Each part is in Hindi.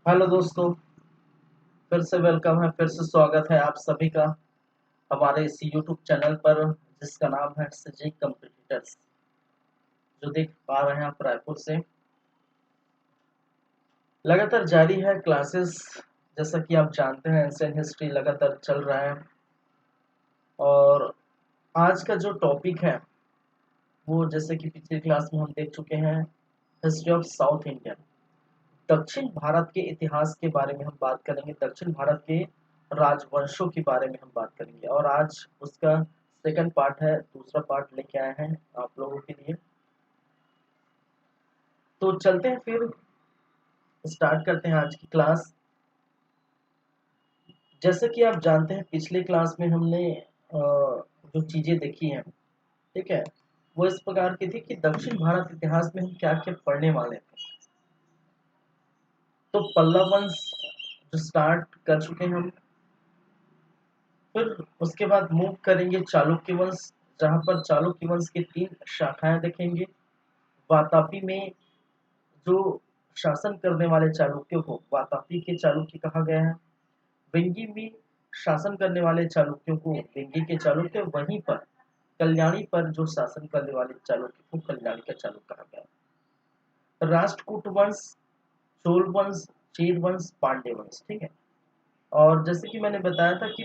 हेलो दोस्तों, फिर से वेलकम है। फिर से स्वागत है आप सभी का हमारे इस यूट्यूब चैनल पर, जिसका नाम है सिजी कंप्यूटर्स, जो देख पा रहे हैं आप रायपुर से। लगातार जारी है क्लासेस। जैसा कि आप जानते हैं, एंशियंट हिस्ट्री लगातार चल रहा है। और आज का जो टॉपिक है वो, जैसे कि पिछली क्लास में हम देख चुके हैं, हिस्ट्री ऑफ साउथ इंडिया, दक्षिण भारत के इतिहास के बारे में हम बात करेंगे। दक्षिण भारत के राजवंशों के बारे में हम बात करेंगे, और आज उसका सेकंड पार्ट है, दूसरा पार्ट लेके आए हैं आप लोगों के लिए। तो चलते हैं, फिर स्टार्ट करते हैं आज की क्लास। जैसे कि आप जानते हैं, पिछले क्लास में हमने जो चीजें देखी हैं, ठीक है, वो इस प्रकार की थी कि दक्षिण भारत इतिहास में हम क्या क्या पढ़ने वाले थे। तो पल्लव वंश जो स्टार्ट कर चुके हैं हम, फिर उसके बाद मूव करेंगे चालुक्य वंश, जहां पर चालुक्य वंश की तीन शाखाएं देखेंगे। वातापी में जो शासन करने वाले चालुक्यों को वातापी के चालुक्य कहा गया है। वेंगी में शासन करने वाले चालुक्यों को वेंगी के चालुक्य, वहीं पर कल्याणी पर जो शासन करने वाले चालुक्य को कल्याणी का चालुक्य कहा गया है। राष्ट्रकूट वंश, चोल वंश, चेर वंश, पांड्य वंश, ठीक है। और जैसे कि मैंने बताया था कि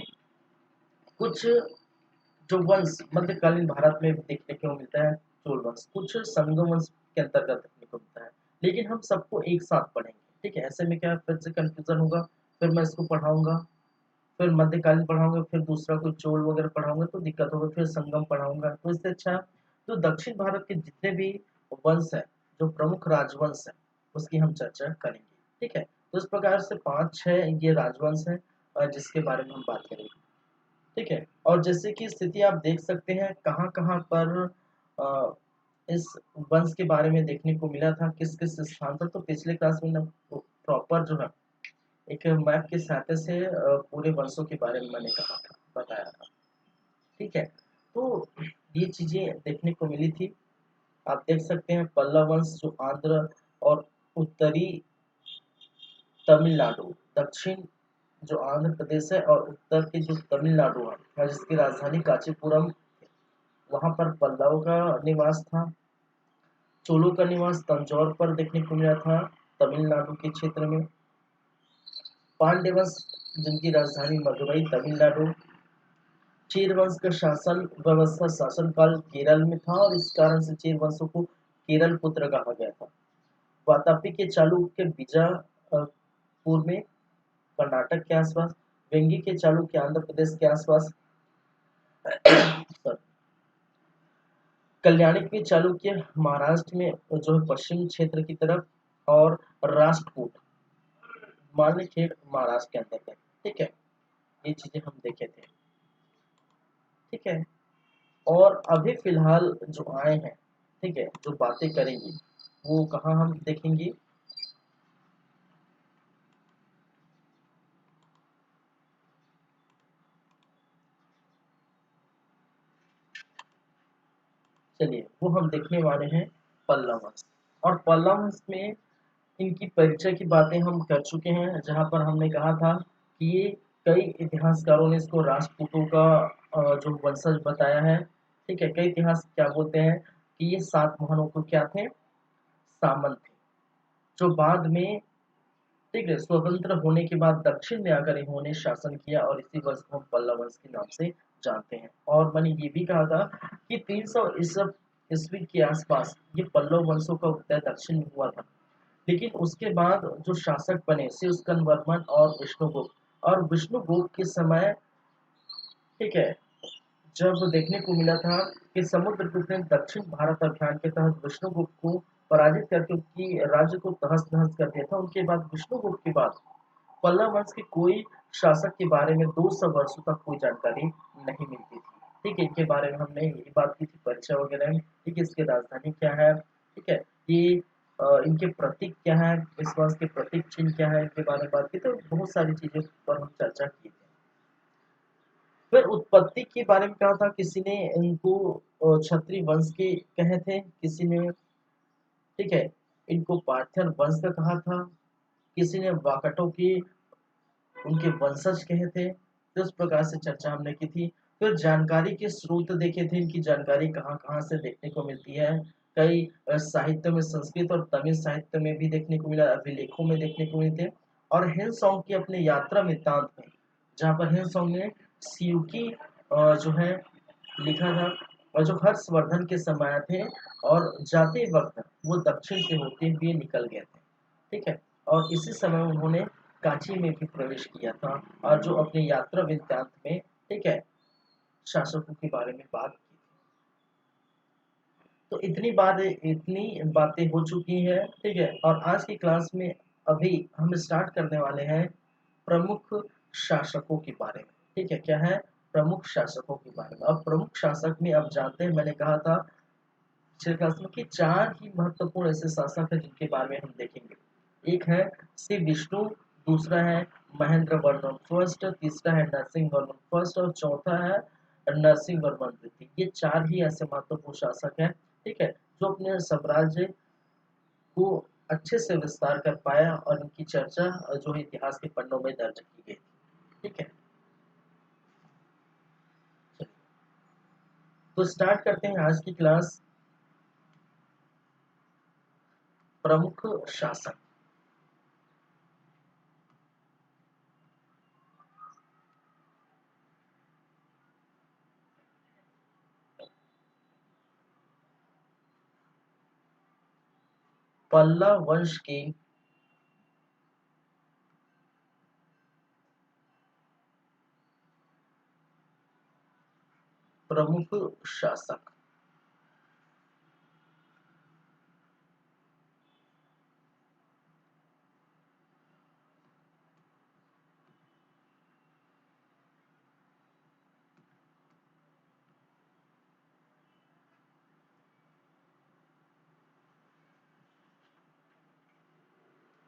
कुछ जो वंश मध्यकालीन भारत में देखने को मिलता है, चोल वंश, कुछ संगम वंश के अंतर्गत देखने को मिलता है। लेकिन हम सबको एक साथ पढ़ेंगे, ठीक है। ऐसे में क्या फिर से कंफ्यूजन होगा, फिर मैं इसको पढ़ाऊंगा, फिर मध्यकालीन पढ़ाऊंगा, फिर दूसरा कोई चोल वगैरह पढ़ाऊंगा तो दिक्कत होगा, फिर संगम पढ़ाऊंगा। तो इससे अच्छा तो दक्षिण भारत के जितने भी वंश है, जो प्रमुख राजवंश है, उसकी हम चर्चा करेंगे, ठीक है। तो इस प्रकार से पांच छह ये राजवंश है, जिसके बारे में हम बात करेंगे, ठीक है। और जैसे कि स्थिति आप देख सकते हैं, कहाँ कहाँ पर अ, इस वंश के बारे में देखने को मिला था, किस किस स्थान पर। तो पिछले क्लास में ना प्रॉपर जो है एक मैप के सहायता से पूरे वंशों के बारे में मैंने कहा था, बताया था, ठीक है। तो ये चीजें देखने को मिली थी। आप देख सकते हैं पल्लव वंश जो आंध्र और उत्तरी तमिलनाडु, दक्षिण जो आंध्र प्रदेश है और उत्तर की जो तमिलनाडु है, और जिसकी राजधानी कांचीपुरम, वहां पर पल्लव का निवास था। चोलों का निवास तंजौर पर देखने को मिला था, तमिलनाडु के क्षेत्र में। पांड्य वंश जिनकी राजधानी मदुरई, तमिलनाडु। चेर वंश का शासन व्यवस्था शासन काल केरल में था, और इस कारण से चेर वंशों को केरल पुत्र कहा गया था। वातापी के चालुक्य बीजापुर में, कर्नाटक के आसपास। वेंगी के चालुक्य आंध्र प्रदेश के आसपास। Sorry। कल्याणी के चालुक्य महाराष्ट्र में, जो है पश्चिम क्षेत्र की तरफ। और राष्ट्रकूट मालखेड़ महाराष्ट्र के अंदर है, ठीक है। ये चीजें हम देखे थे, ठीक है। और अभी फिलहाल जो आए हैं, ठीक है, जो बातें करेंगे वो कहाँ हम देखेंगे। चलिए, वो हम देखने वाले हैं पल्लव वंश। और पल्लव वंश में इनकी परिचय की बातें हम कर चुके हैं, जहाँ पर हमने कहा था कि ये कई इतिहासकारों ने इसको राष्ट्रकूटों का जो वंशज बताया है, ठीक है। कई इतिहास क्या बोलते हैं कि ये सात मोहनों को क्या थे, सामंत थे, जो बाद में, ठीक है, स्वतंत्र होने के बाद दक्षिण में आकर इन्होंने शासन किया, और इसी वंश को हम पल्लव वंश के नाम से जानते हैं। और मैंने ये भी कहा था कि 300 ईस्वी के आसपास ये पल्लव वंशों का उदय दक्षिण में हुआ था। लेकिन उसके बाद जो शासक बने, शिव स्कंद वर्मन और विष्णुगुप्त, और विष्णुगुप्त के समय, ठीक है, जब देखने को मिला था कि समुद्रगुप्त ने दक्षिण भारत अभियान के तहत विष्णुगुप्त को पराजित करके उनकी राज्य को तहस नहस कर दिया था। उनके बाद विष्णुगुप्त के बाद पल्लव वंश के कोई शासक के बारे में 200 वर्षों तक कोई जानकारी नहीं मिलती थी, ठीक है। इनके बारे में हमने यही बात की थी, परिचय वगैरह में, ठीक है। इसकी राजधानी क्या है, ठीक है, ये इनके प्रतीक क्या है, इस वंश के प्रतीक चिन्ह क्या है, इनके बारे में बात की। तो बहुत सारी चीजों पर हम चर्चा की थी। फिर उत्पत्ति के बारे में कहा था, किसी ने इनको क्षत्रिय वंश के कहे थे, किसी ने, ठीक है, इनको पार्थर वंश का कहा था। किसी ने वाकाटों की उनके वंशज कहे थे। तो इस प्रकार से चर्चा हमने की थी। फिर जानकारी के स्रोत देखे थे, इनकी जानकारी कहाँ कहाँ से देखने को मिलती है। कई साहित्य में, संस्कृत और तमिल साहित्य में भी देखने को मिला, अभिलेखों में देखने को मिलते। और हिंसोंग की अपने यात्रा वृत्तांत में, जहाँ पर हिंसोंग ने शिव की जो है लिखा था, और जो हर्षवर्धन के समय थे, और जाते वक्त वो दक्षिण से होते हुए निकल गए थे। ठीक है। और इसी समय उन्होंने कांची में भी प्रवेश किया था, और जो अपने यात्रा वृत्तांत में, ठीक है, शासकों के बारे में बात की। तो इतनी बातें हो चुकी हैं। ठीक है। और आज की क्लास में अभी हम स्टार्ट करने वाले हैं प्रमुख शासकों के बारे में। ठीक है, क्या है? प्रमुख शासकों के बारे में। अब प्रमुख शासक में अब जानते हैं, मैंने कहा था पिछले क्लास में कि चार ही महत्वपूर्ण ऐसे शासक हैं जिनके बारे में हम देखेंगे। एक है श्री विष्णु, दूसरा है महेंद्र वर्मन फर्स्ट, तीसरा है नरसिंह वर्मन फर्स्ट, और चौथा है नरसिंह वर्मन द्वितीय। ये चार ही ऐसे महत्वपूर्ण शासक हैं, ठीक है, जो अपने साम्राज्य को अच्छे से विस्तार कर पाया, और इनकी चर्चा जो है इतिहास के पन्नों में दर्ज की गई थी। ठीक है। तो स्टार्ट करते हैं आज की क्लास। प्रमुख शासक। पल्लव वंश के प्रमुख शासक।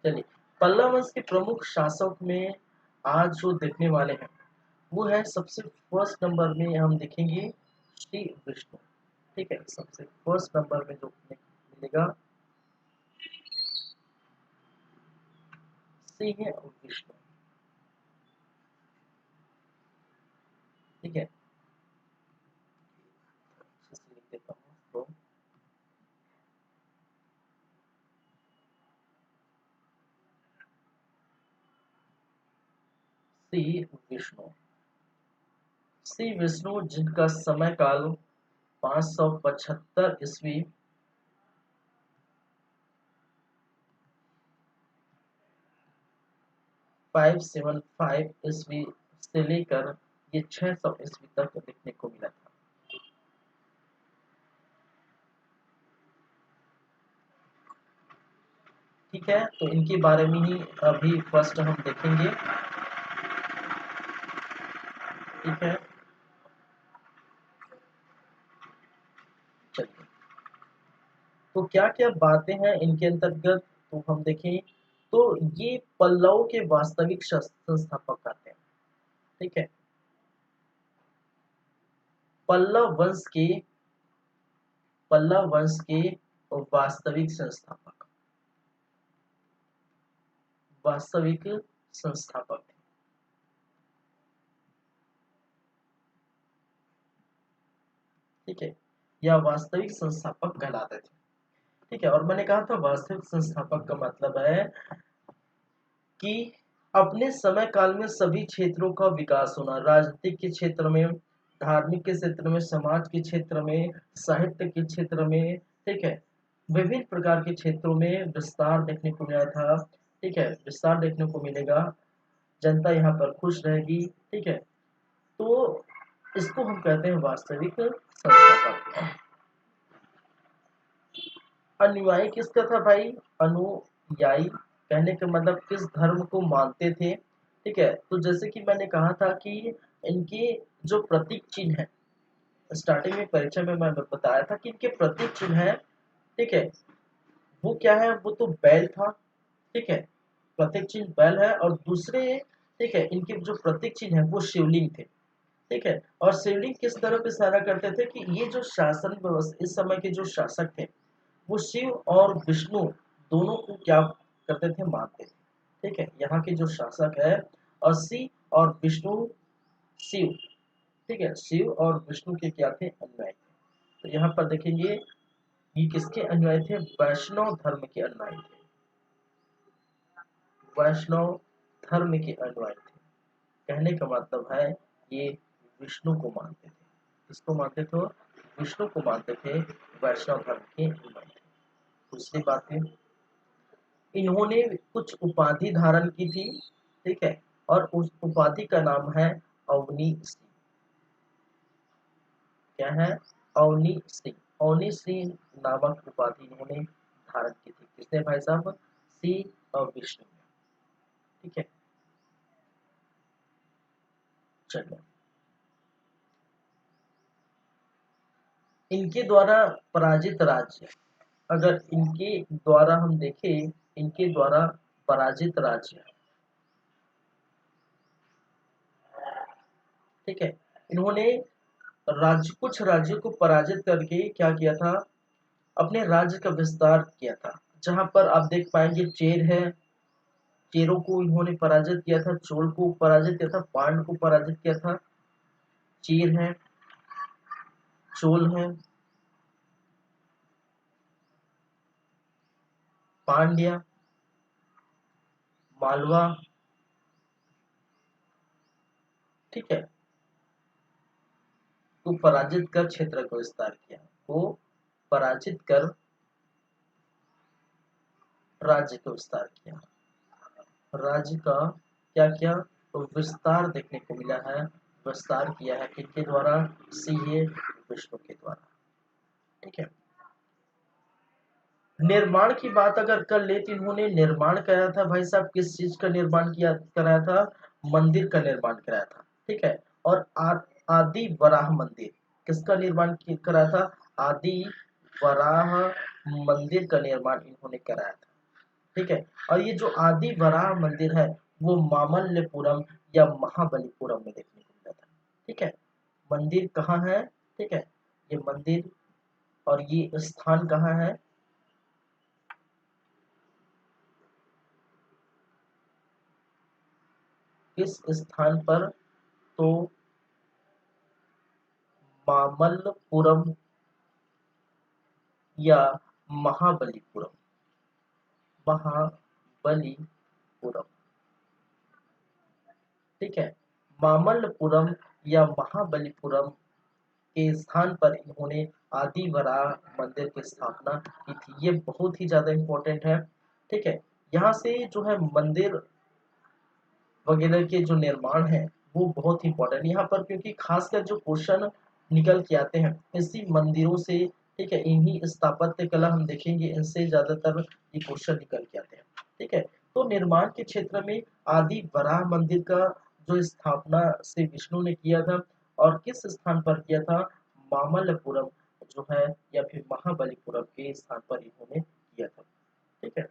चलिए, पल्लव वंश के प्रमुख शासक में आज जो देखने वाले हैं वो है, सबसे फर्स्ट नंबर में हम देखेंगे श्री विष्णु। ठीक है, सबसे फर्स्ट नंबर में जो मिलेगा सिंह विष्णु। ठीक है, अच्छे से लिख देता हूँ तो श्री विष्णु। श्री विष्णु जिनका समय काल 575 ईस्वी 575 ईस्वी से लेकर ये 600 ईस्वी तक देखने को मिला था। ठीक है, तो इनके बारे में ही अभी फर्स्ट हम देखेंगे। ठीक है, चलिए, तो क्या क्या बातें हैं इनके अंतर्गत, तो हम देखें तो ये पल्लव के वास्तविक संस्थापक आते हैं। ठीक है, पल्लव वंश के पल्लव वंश के वास्तविक संस्थापक, वास्तविक संस्थापक थे। ठीक है, या वास्तविक संस्थापक कहलाते थे। ठीक है, और मैंने कहा था वास्तविक संस्थापक का मतलब है कि अपने समय काल में सभी क्षेत्रों का विकास होना, राजनीतिक के क्षेत्र में, धार्मिक के क्षेत्र में, समाज के क्षेत्र में, साहित्य के क्षेत्र में, ठीक है, विभिन्न प्रकार के क्षेत्रों में विस्तार देखने को मिला था। ठीक है, विस्तार देखने को मिलेगा, जनता यहाँ पर खुश रहेगी। ठीक है, तो इसको हम कहते हैं वास्तविक संस्थापक। अनुयायी किसका था भाई? अनुयायी कहने का मतलब किस धर्म को मानते थे। ठीक है, तो जैसे कि मैंने कहा था कि इनके जो प्रतीक चिन्ह है, स्टार्टिंग में परीक्षा में मैं बताया था कि इनके प्रतीक चिन्ह है, ठीक है, वो क्या है? वो तो बैल था। ठीक है, प्रतीक चिन्ह बैल है, और दूसरे, ठीक है, इनके जो प्रतीक चिन्ह है वो शिवलिंग थे। ठीक है, और शिवलिंग किस तरफ इशारा करते थे कि ये जो शासन व्यवस्था, इस समय के जो शासक थे वो शिव और विष्णु दोनों को क्या करते थे? मानते थे। ठीक है, यहाँ के जो शासक है, और सी और विष्णु शिव, ठीक है, शिव और विष्णु के क्या थे, अनुयायी थे। तो यहाँ पर देखेंगे ये किसके अनुयायी थे, वैष्णव धर्म के अनुयायी थे, वैष्णव धर्म के अनुयायी थे। कहने का मतलब है ये विष्णु को मानते थे, किसको मानते थे, विष्णु को मानते थे, वैष्णव धर्म के अनुयायी थे। दूसरी बात है, इन्होंने कुछ उपाधि धारण की थी, ठीक है, और उस उपाधि का नाम है अवनी सिंह। क्या है, अवनी सिंह। अवनी सिंह नामक उपाधि इन्होंने धारण की थी, किसने भाई साहब, सी और विष्णु ने। ठीक है, चलो, इनके द्वारा पराजित राज्य, अगर इनके द्वारा हम देखें, इनके द्वारा पराजित राज्य, ठीक है, इन्होंने कुछ राज्यों को पराजित करके क्या किया था, अपने राज्य का विस्तार किया था। जहां पर आप देख पाएंगे चेर है, चेरों को इन्होंने पराजित किया था, चोल को पराजित किया था, पांड को पराजित किया था। चेर है, चोल है, पांड्या, मालवा, ठीक है, को पराजित कर क्षेत्र को विस्तार किया, को पराजित कर राज्य को विस्तार किया, राज्य का क्या किया, तो विस्तार देखने को मिला है, विस्तार किया है किसके द्वारा, सीए विष्णु के द्वारा। ठीक है, निर्माण की बात अगर कर ले तो इन्होंने निर्माण कराया था भाई साहब, किस चीज का निर्माण किया कराया था, मंदिर का निर्माण कराया था। ठीक है, और आदि वराह मंदिर, किसका निर्माण कराया था, आदि वराह मंदिर का निर्माण इन्होंने कराया था। ठीक है, और ये जो आदि वराह मंदिर है वो मामल्लपुरम या महाबलीपुरम में देखने को मिला था। ठीक है, मंदिर कहाँ है, ठीक है, ये मंदिर और ये स्थान कहाँ है, किस स्थान पर, तो मामल्लपुरम या महाबलीपुरम, महाबलीपुरम। ठीक है, मामल्लपुरम या महाबलीपुरम के स्थान पर इन्होंने आदिवराह मंदिर की स्थापना की थी। ये बहुत ही ज्यादा इंपॉर्टेंट है। ठीक है, यहाँ से जो है मंदिर वगैरह के जो निर्माण है वो बहुत ही इंपॉर्टेंट यहाँ पर, क्योंकि खासकर जो क्वेश्चन निकल के आते हैं इसी मंदिरों से। ठीक है, इन्हीं स्थापत्य कला हम देखेंगे, इनसे ज्यादातर ये क्वेश्चन निकल के आते हैं। ठीक है, तो निर्माण के क्षेत्र में आदि वराह मंदिर का जो स्थापना से विष्णु ने किया था, और किस स्थान पर किया था, मामल्लपुरम जो है या फिर महाबलीपुरम के स्थान पर इन्होंने किया था। ठीक है,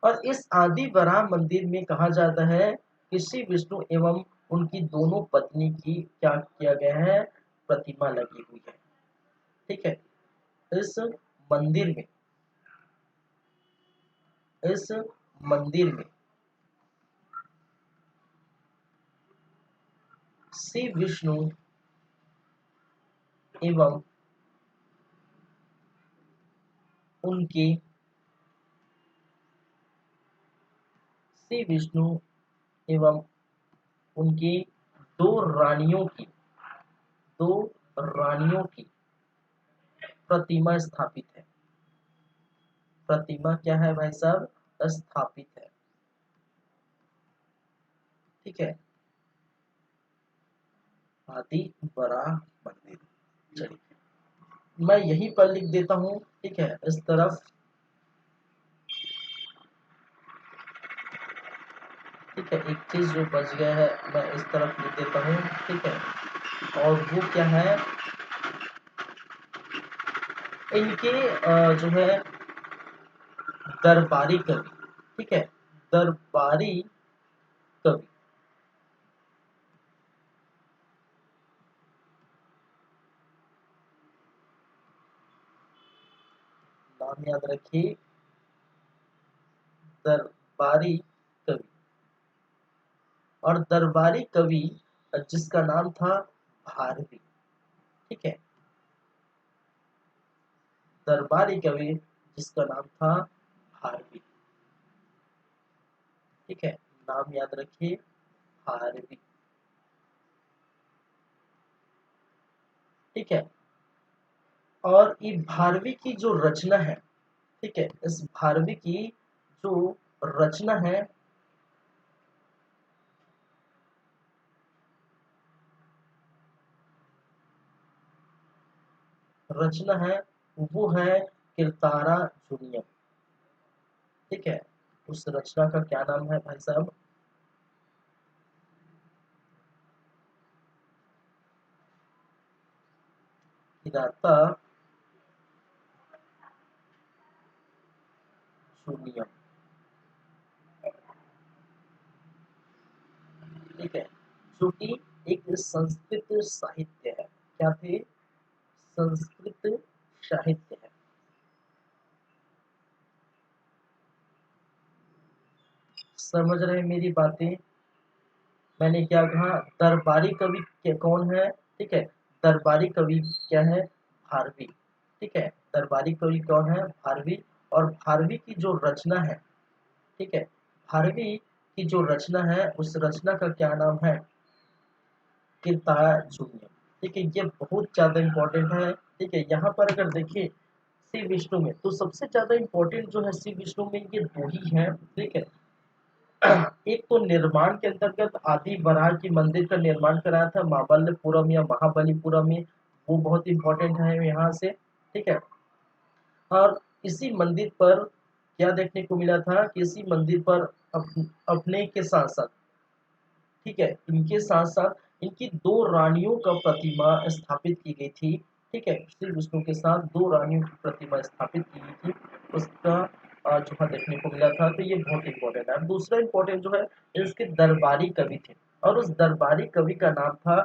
और इस आदि वराह मंदिर में कहा जाता है कि श्री विष्णु एवं उनकी दोनों पत्नी की क्या किया गया है, प्रतिमा लगी हुई है। ठीक है, इस मंदिर में, इस मंदिर में श्री विष्णु एवं उनके, श्री विष्णु एवं उनकी दो रानियों की, दो रानियों की प्रतिमा स्थापित है। प्रतिमा क्या है भाई साहब, स्थापित है। ठीक है, आदि वराह मंदिर, चलिए मैं यहीं पर लिख देता हूँ। ठीक है, इस तरफ, ठीक है, एक चीज जो बच गया है मैं इस तरफ लिख देता हूँ। ठीक है, और वो क्या है, इनके जो है दरबारी कवि, ठीक है, दरबारी कवि, नाम याद रखिए, दरबारी कवि, और दरबारी कवि जिसका नाम था भारवी। ठीक है, दरबारी कवि जिसका नाम था भारवी। ठीक है, नाम याद रखिए, भारवी। ठीक है, और ये भारवी की जो रचना है, ठीक है, इस भारवी की जो रचना है, रचना है वो है किरतारा जूनियम। ठीक है, उस रचना का क्या नाम है भाई साहब? किराता जूनियम। ठीक है, जो कि एक संस्कृत साहित्य है। क्या थे? संस्कृत साहित्य है। समझ रहे हैं मेरी बातें? मैंने क्या कहा? दरबारी कवि कौन है? ठीक है, दरबारी कवि क्या है? भारवी। ठीक है, दरबारी कवि कौन है? भारवी। और भारवी की जो रचना है, ठीक है, भारवी की जो रचना है, उस रचना का क्या नाम है? किरतारा जूनियम। ठीक है, ये बहुत ज्यादा इंपॉर्टेंट है। ठीक है, यहाँ पर अगर देखिए श्री विष्णु में, तो सबसे ज्यादा इंपॉर्टेंट जो है श्री विष्णु में ये दो ही है। ठीक है, एक तो निर्माण के अंतर्गत आदि वराह की मंदिर का निर्माण कराया था महाबलीपुरम या महाबलीपुरम में, वो बहुत इंपॉर्टेंट है यहाँ से। ठीक है, और इसी मंदिर पर क्या देखने को मिला था कि इसी मंदिर पर अपने के साथ साथ, ठीक है, इनके साथ साथ इनकी दो रानियों का प्रतिमा स्थापित की गई थी। ठीक है, श्री विष्णु के साथ दो रानियों की प्रतिमा स्थापित की गई थी, उसका जो है देखने को मिला था। तो ये बहुत इंपॉर्टेंट है। दूसरा इंपॉर्टेंट जो है, इसके दरबारी कवि थे, और उस दरबारी कवि का नाम था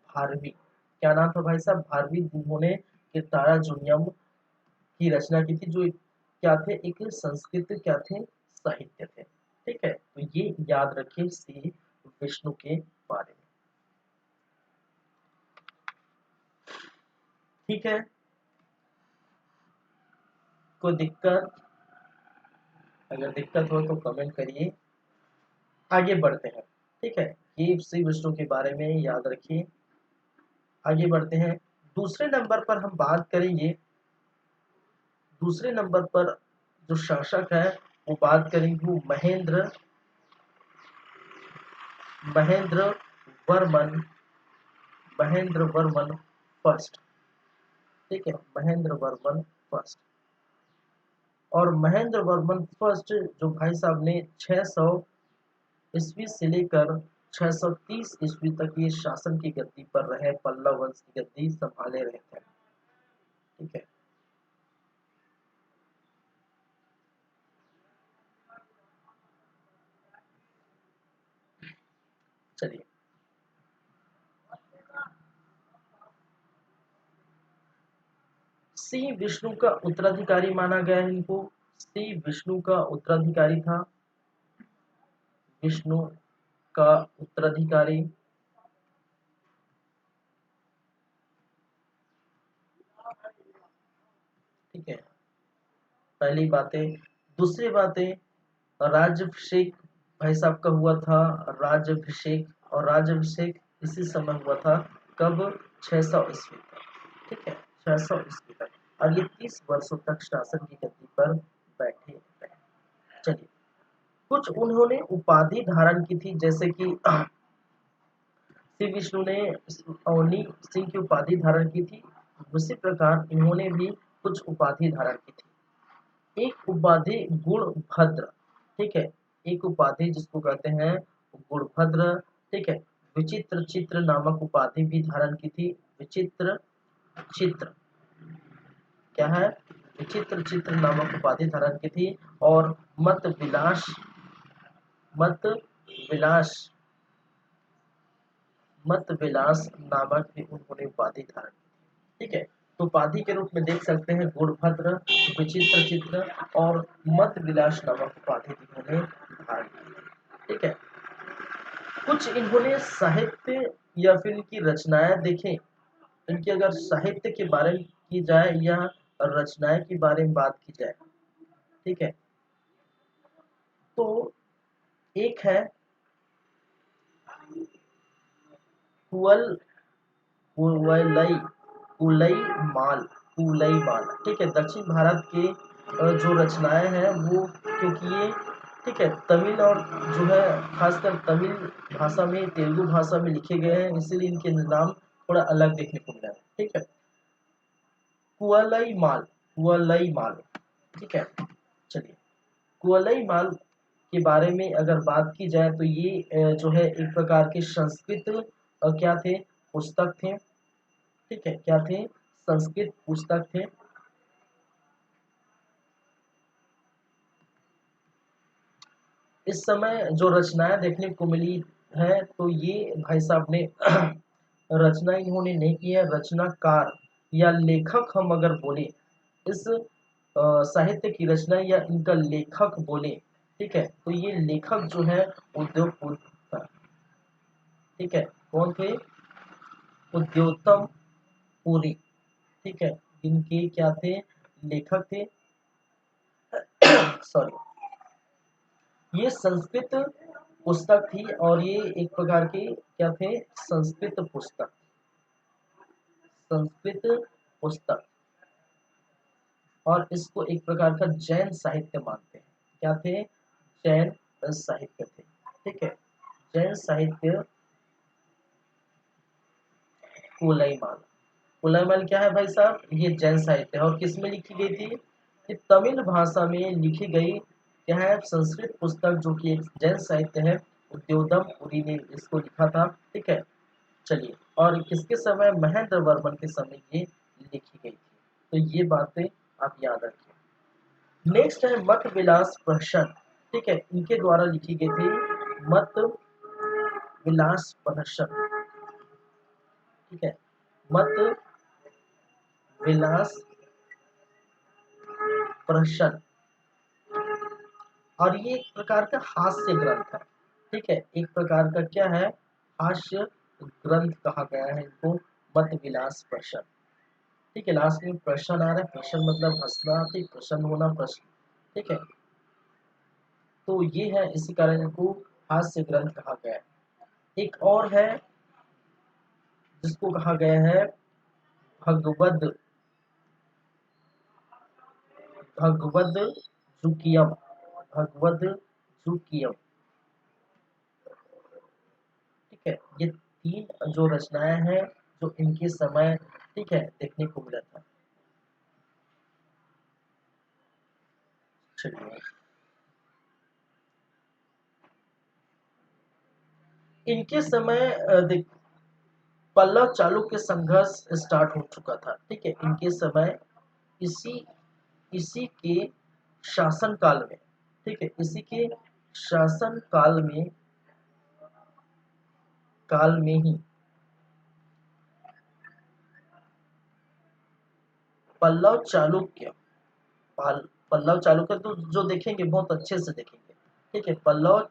भारवी। क्या नाम था भाई साहब? भारवी, जिन्होंने किरतारा जुनियम की रचना की थी, जो क्या थे? एक संस्कृत क्या थे? साहित्य थे। ठीक है, तो ये याद रखिए श्री विष्णु के बारे में। ठीक है, कोई दिक्कत? अगर दिक्कत हो तो कमेंट करिए। आगे बढ़ते हैं। ठीक है, ये श्री विष्णु के बारे में याद रखिए। आगे बढ़ते हैं। दूसरे नंबर पर हम बात करेंगे, दूसरे नंबर पर जो शासक है वो बात करेंगे, वो महेंद्र वर्मन, महेंद्र वर्मन फर्स्ट। ठीक है, महेंद्र वर्मन फर्स्ट। और महेंद्र वर्मन फर्स्ट जो भाई साहब ने 600 ईस्वी से लेकर 630 ईस्वी तक ये शासन की गद्दी पर रहे, पल्लव वंश की गद्दी संभाले रहे थे। ठीक है, चलिए। श्री विष्णु का उत्तराधिकारी माना गया है इनको। श्री विष्णु का उत्तराधिकारी था, विष्णु का उत्तराधिकारी। ठीक है, पहली बातें। दूसरी बातें, राज्यभिषेक भाई साहब का हुआ था, राज्यभिषेक। और राज्यभिषेक इसी समय हुआ था, कब? 600 ईस्वी तक। ठीक है, 600 ईस्वी तक। और ये 30 वर्षों तक शासन की गद्दी पर बैठे रहे। चलिए, कुछ उन्होंने उपाधि धारण की थी, जैसे कि श्री विष्णु ने अवनी सिंह की उपाधि धारण की थी, उसी प्रकार इन्होंने भी कुछ उपाधि धारण की थी। एक उपाधि गुणभद्र। ठीक है, एक उपाधि जिसको कहते हैं गुणभद्र। ठीक है, विचित्र चित्र नामक उपाधि भी धारण की थी। विचित्र चित्र क्या है? विचित्र चित्र नामक उपाधि धारण की थी। और मत विलास, मत विलास, मत विलास नामक भी उन्होंने उपाधि धारण की। ठीक है, तो उपाधि के रूप में देख सकते हैं गुणभद्र, विचित्र चित्र और मत विलास नामक उपाधि जिन्होंने धारण की। ठीक है। कुछ इन्होंने साहित्य या फिर इनकी रचनाएं देखें, इनकी अगर साहित्य के बारे में की जाए या रचनाएं के बारे में बात की जाए, ठीक है, तो एक है कुवल कुवलई कुलई माल कुलई माल, ठीक है। दक्षिण भारत के जो रचनाएं हैं वो, क्योंकि ये, ठीक है, तमिल और जो है खासकर तमिल भाषा में, तेलुगु भाषा में लिखे गए हैं, इसीलिए इनके नाम थोड़ा अलग देखने को मिला है, ठीक है। कुवलई माल, कुवलई माल, ठीक है। चलिए, कुवलई माल के बारे में अगर बात की जाए तो ये जो है एक प्रकार के संस्कृत क्या थे, पुस्तक थे, ठीक है, क्या थे, संस्कृत पुस्तक थे। इस समय जो रचनाएं देखने को मिली है, तो ये भाई साहब ने रचना इन्होंने नहीं की है, रचनाकार या लेखक हम अगर बोले, इस साहित्य की रचना या इनका लेखक बोले, ठीक है, तो ये लेखक जो है उद्योग, ठीक है, कौन थे, उद्योतम पुरी, ठीक है, इनके क्या थे, लेखक थे, सॉरी। ये संस्कृत पुस्तक थी और ये एक प्रकार के क्या थे, संस्कृत पुस्तक, संस्कृत पुस्तक, और इसको एक प्रकार का जैन साहित्य मानते हैं। क्या थे, जैन साहित्य थे, ठीक है, जैन साहित्य कुलैमाल। कुलैमाल क्या है भाई साहब, ये जैन साहित्य है और किस में लिखी गई थी, ये तमिल भाषा में लिखी गई क्या है, संस्कृत पुस्तक, जो कि एक जैन साहित्य है। उद्योदम पुरी ने इसको लिखा था, ठीक है। चलिए, और किसके समय, महेंद्र वर्मन के समय ये लिखी गई थी, तो ये बातें आप याद रखिए। नेक्स्ट है मत विलास प्रहसन, ठीक है, इनके द्वारा लिखी गई थी मत विलास प्रहसन, ठीक है, मत विलास प्रहसन, और ये एक प्रकार का हास्य ग्रंथ है, ठीक है, एक प्रकार का क्या है, हास्य ग्रंथ कहा गया है इनको, मत विलास प्रहसन, ठीक है। लास्ट में प्रश्न आ रहा है, प्रश्न मतलब हंसना, ठीक, प्रसन्न होना, प्रश्न, ठीक है। तो ये है, इसी कारण इनको हास्य ग्रंथ कहा गया है। एक और है जिसको कहा गया है भगवद भगवद जुकियम, भगवद जुकियम, ठीक है। ये तीन जो रचनाएं हैं जो इनके समय, ठीक है, देखने को मिला था। चलिए, इनके समय देख, पल्लव चालुक्य संघर्ष स्टार्ट हो चुका था, ठीक है, इनके समय, इसी इसी के शासन काल में, ठीक है, इसी के शासन काल में ही पल्लव चालुक्य, पल्लव चालुक्य तो जो देखेंगे बहुत अच्छे से देखेंगे, ठीक है, पल्लव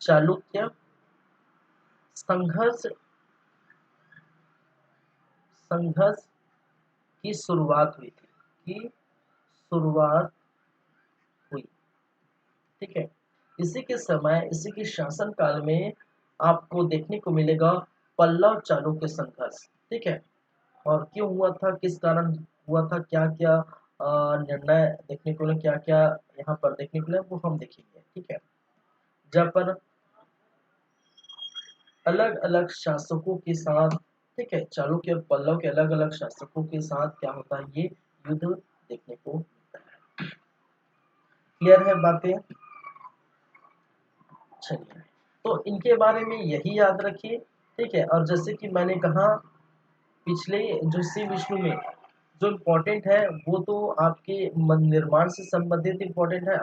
चालुक्य संघर्ष संघर्ष की शुरुआत हुई थी, की शुरुआत हुई, ठीक है। इसी के समय, इसी के शासन काल में आपको देखने को मिलेगा पल्लव चालुक्य संघर्ष, ठीक है। और क्यों हुआ था, किस कारण हुआ था, क्या क्या निर्णय देखने को मिला, क्या क्या यहाँ पर देखने को मिला, वो हम देखेंगे, ठीक है। जहाँ पर अलग अलग शासकों के साथ, ठीक है, चालुक्य और पल्लव के अलग अलग शासकों के साथ क्या होता है, ये युद्ध देखने को मिलता है। क्लियर है बातें, चलिए, तो इनके बारे में यही याद रखिए, ठीक है। और जैसे कि मैंने कहा पिछले जो श्री विष्णु में जो इम्पोर्टेंट है, वो तो आपके निर्माण से संबंधित इम्पोर्टेंट है,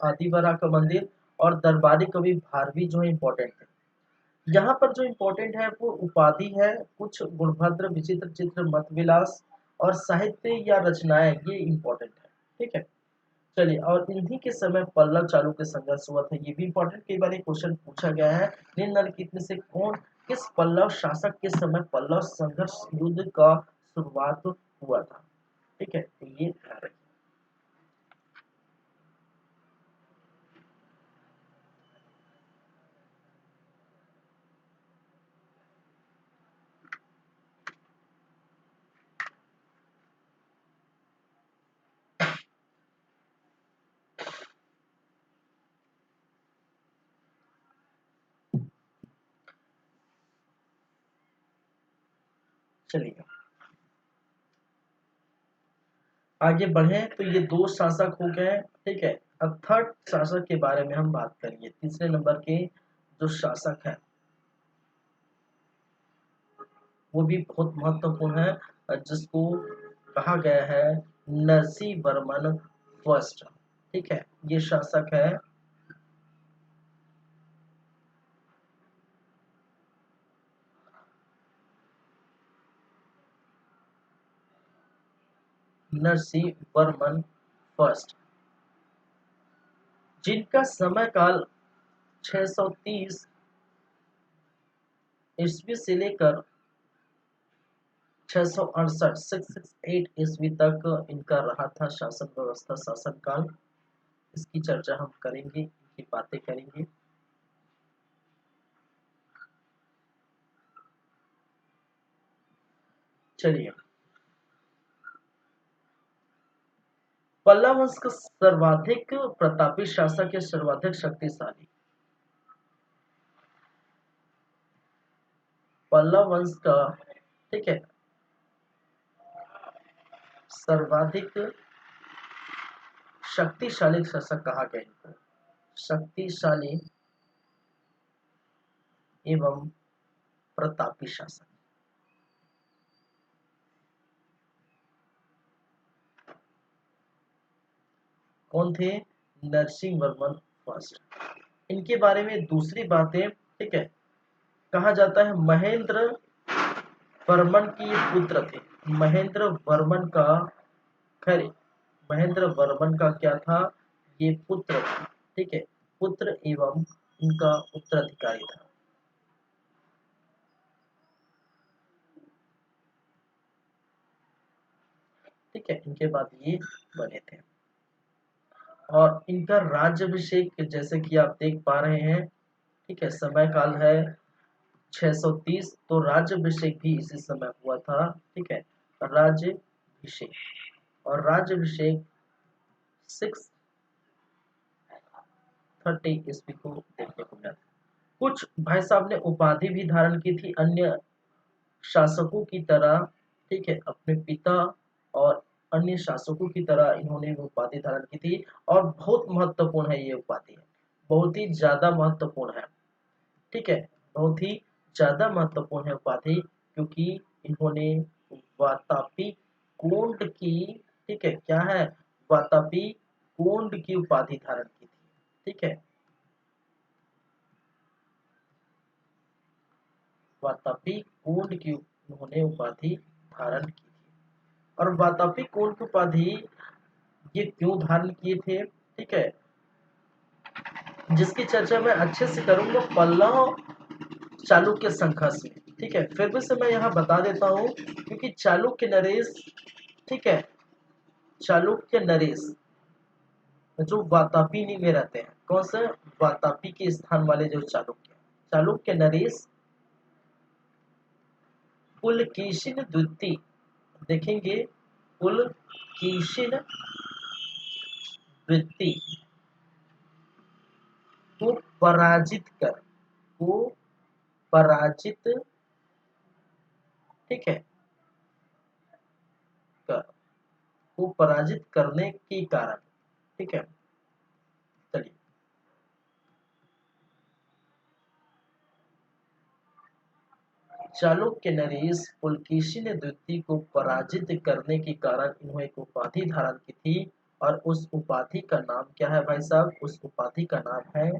आदिवरा का मंदिर और दरबारी कवि भारवी जो है इम्पोर्टेंट है। यहाँ पर जो इम्पोर्टेंट है वो उपाधि है, कुछ गुणभद्र, विचित्र चित्र, मत विलास और साहित्य या रचनाएं, ये इम्पोर्टेंट है, ठीक है। चलिए, और इन्हीं के समय पल्लव चालुक्य संघर्ष हुआ था। ये भी इंपॉर्टेंट, कई बार क्वेश्चन पूछा गया है। निम्नलिखित में से कौन किस पल्लव शासक के समय पल्लव संघर्ष युद्ध का शुरुआत हुआ था? ठीक है, तो ये ध्यान रखिए। चलिए आगे बढ़े, तो ये दो शासक हो गए, ठीक है। अब थर्ड शासक के बारे में हम बात करेंगे। तीसरे नंबर के जो शासक है वो भी बहुत महत्वपूर्ण है, जिसको कहा गया है नरसिंह वर्मन फर्स्ट। ठीक है, ये शासक है नरसिंह वर्मन फर्स्ट, जिनका समय काल 630 ईस्वी से लेकर 668 668 ईस्वी तक इनका रहा था शासन व्यवस्था, शासन काल। इसकी चर्चा हम करेंगे, इनकी बातें करेंगे। चलिए, पल्लव वंश का सर्वाधिक प्रतापी शासक या सर्वाधिक शक्तिशाली, पल्लव वंश का, ठीक है, सर्वाधिक शक्तिशाली शासक कहा गया इनको, शक्तिशाली एवं प्रतापी शासक। कौन थे? नरसिंह वर्मन फर्स्ट। इनके बारे में दूसरी बातें, ठीक है, कहा जाता है महेंद्र वर्मन की ये पुत्र थे। महेंद्र वर्मन का, खैर महेंद्र वर्मन का क्या था, ये पुत्र था। ठीक है, पुत्र एवं इनका उत्तराधिकारी था। ठीक है, इनके बाद ये बने थे। और इनका राज्यभिषेक जैसे कि आप देख पा रहे हैं, ठीक है, समय काल है 630, तो राज्यभिषेक भी इसी समय हुआ था। ठीक है, राज्यभिषेक, और राज्यभिषेक 630 ईस्वी को देखने को मिला था। कुछ भाई साहब ने उपाधि भी धारण की थी अन्य शासकों की तरह। ठीक है, अपने पिता और अन्य शासकों की तरह इन्होंने भी उपाधि धारण की थी। और बहुत महत्वपूर्ण है ये उपाधि, बहुत ही ज्यादा महत्वपूर्ण है। ठीक है, बहुत ही ज्यादा महत्वपूर्ण है उपाधि, क्योंकि इन्होंने वातापी कोंड की, ठीक है, क्या है, वातापी कोंड की उपाधि धारण की थी। ठीक है, वातापी कोंड की उन्होंने उपाधि धारण की थी। और वातापी कोंड की उपाधि ये क्यों धारण किए थे? ठीक है, जिसकी चर्चा मैं अच्छे से करूंगा पल्लव चालुक्य संघर्ष में। ठीक है, फिर भी से मैं यहाँ बता देता हूँ, क्योंकि चालुक्य नरेश, ठीक है, चालुक्य नरेश जो वातापी में रहते हैं, कौन से, वातापी के स्थान वाले जो चालुक्य, चालुक्य नरेश पुलकेशिन द्वितीय, देखेंगे पुलकेशिन द्वितीय को पराजित कर, को पराजित, ठीक है, कर, को पराजित करने के कारण, ठीक है, चलिए, चालुक्य नरेश पुलकेशिन द्वितीय को पराजित करने के कारण इन्होंने एक उपाधि धारण की थी। और उस उपाधि का नाम क्या है भाई साहब? उस उपाधि का नाम है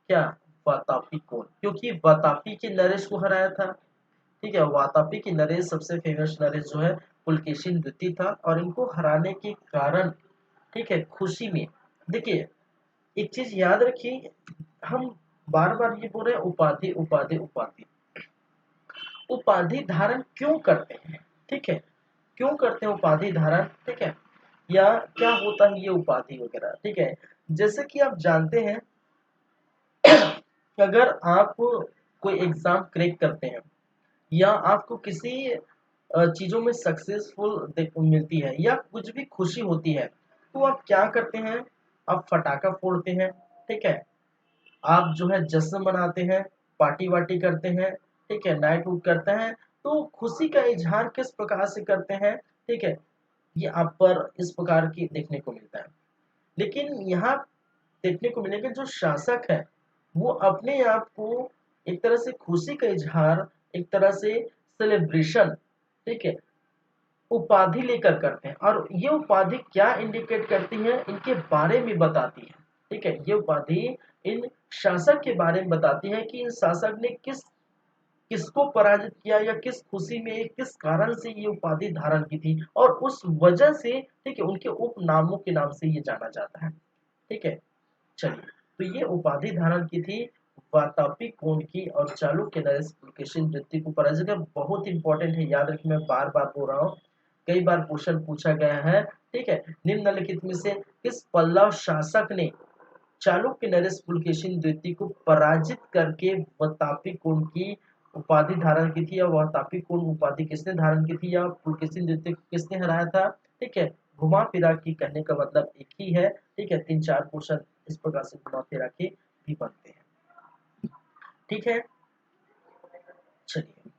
क्या? वातापी कोण, क्योंकि वातापी के नरेश को हराया था। ठीक है। वातापी की नरेश सबसे फेमस नरेश जो है पुलकेशिन द्वितीय था, और इनको हराने के कारण, ठीक है, खुशी में, देखिए एक चीज याद रखिए, हम बार बार ये बोल रहे हैं उपाधि उपाधि उपाधि, उपाधि धारण क्यों करते हैं, ठीक है, क्यों करते हैं उपाधि धारण, ठीक है, या क्या होता है ये उपाधि वगैरह, ठीक है। जैसे कि आप जानते हैं, अगर आप कोई एग्जाम क्रैक करते हैं या आपको किसी चीजों में सक्सेसफुल मिलती है या कुछ भी खुशी होती है, तो आप क्या करते हैं, आप फटाका फोड़ते हैं, ठीक है, आप जो है जश्न मनाते हैं, पार्टी वार्टी करते हैं, ठीक है, नाइट आउट करते हैं। तो खुशी का इजहार किस प्रकार से करते हैं, ठीक है, ये आप पर इस प्रकार की देखने को मिलता है। लेकिन यहाँ देखने को मिलेगा जो शासक है वो अपने आप को एक तरह से खुशी का इजहार, एक तरह से सेलिब्रेशन, ठीक है, उपाधि लेकर करते हैं, और ये उपाधि क्या इंडिकेट करती है, इनके बारे में बताती है, ठीक है, ये उपाधि इन शासक के बारे में बताती है कि इन शासक ने किसको पराजित किया या किस खुशी में किस कारण से ये उपाधि धारण की थी, और उस वजह से, ठीक है, उनके उपनामों के नाम से ये जाना जाता है, ठीक है। चलिए, तो ये उपाधि धारण की थी वातापी कोण की, और चालुक्य नरेश पुलकेशिन द्वितीय को पराजित किया। बहुत इंपॉर्टेंट है, याद रखिए, मैं बार बार बोल रहा हूँ, कई बार क्वेश्चन पूछा गया है, ठीक है। निम्नलिखित में से किस पल्लव शासक ने चालुक्य नरेश पुलकेशिन द्वितीय को पराजित करके वातापी कोण की उपाधि धारण की थी, या वातापी कोण उपाधि किसने धारण की थी, या पुलकेशिन द्वितीय को किसने हराया था, ठीक है। घुमा फिरा की कहने का मतलब एक ही है, ठीक है, तीन चार क्वेश्चन इस प्रकार से घुमा फिरा के भी बनते हैं, ठीक है। चलिए,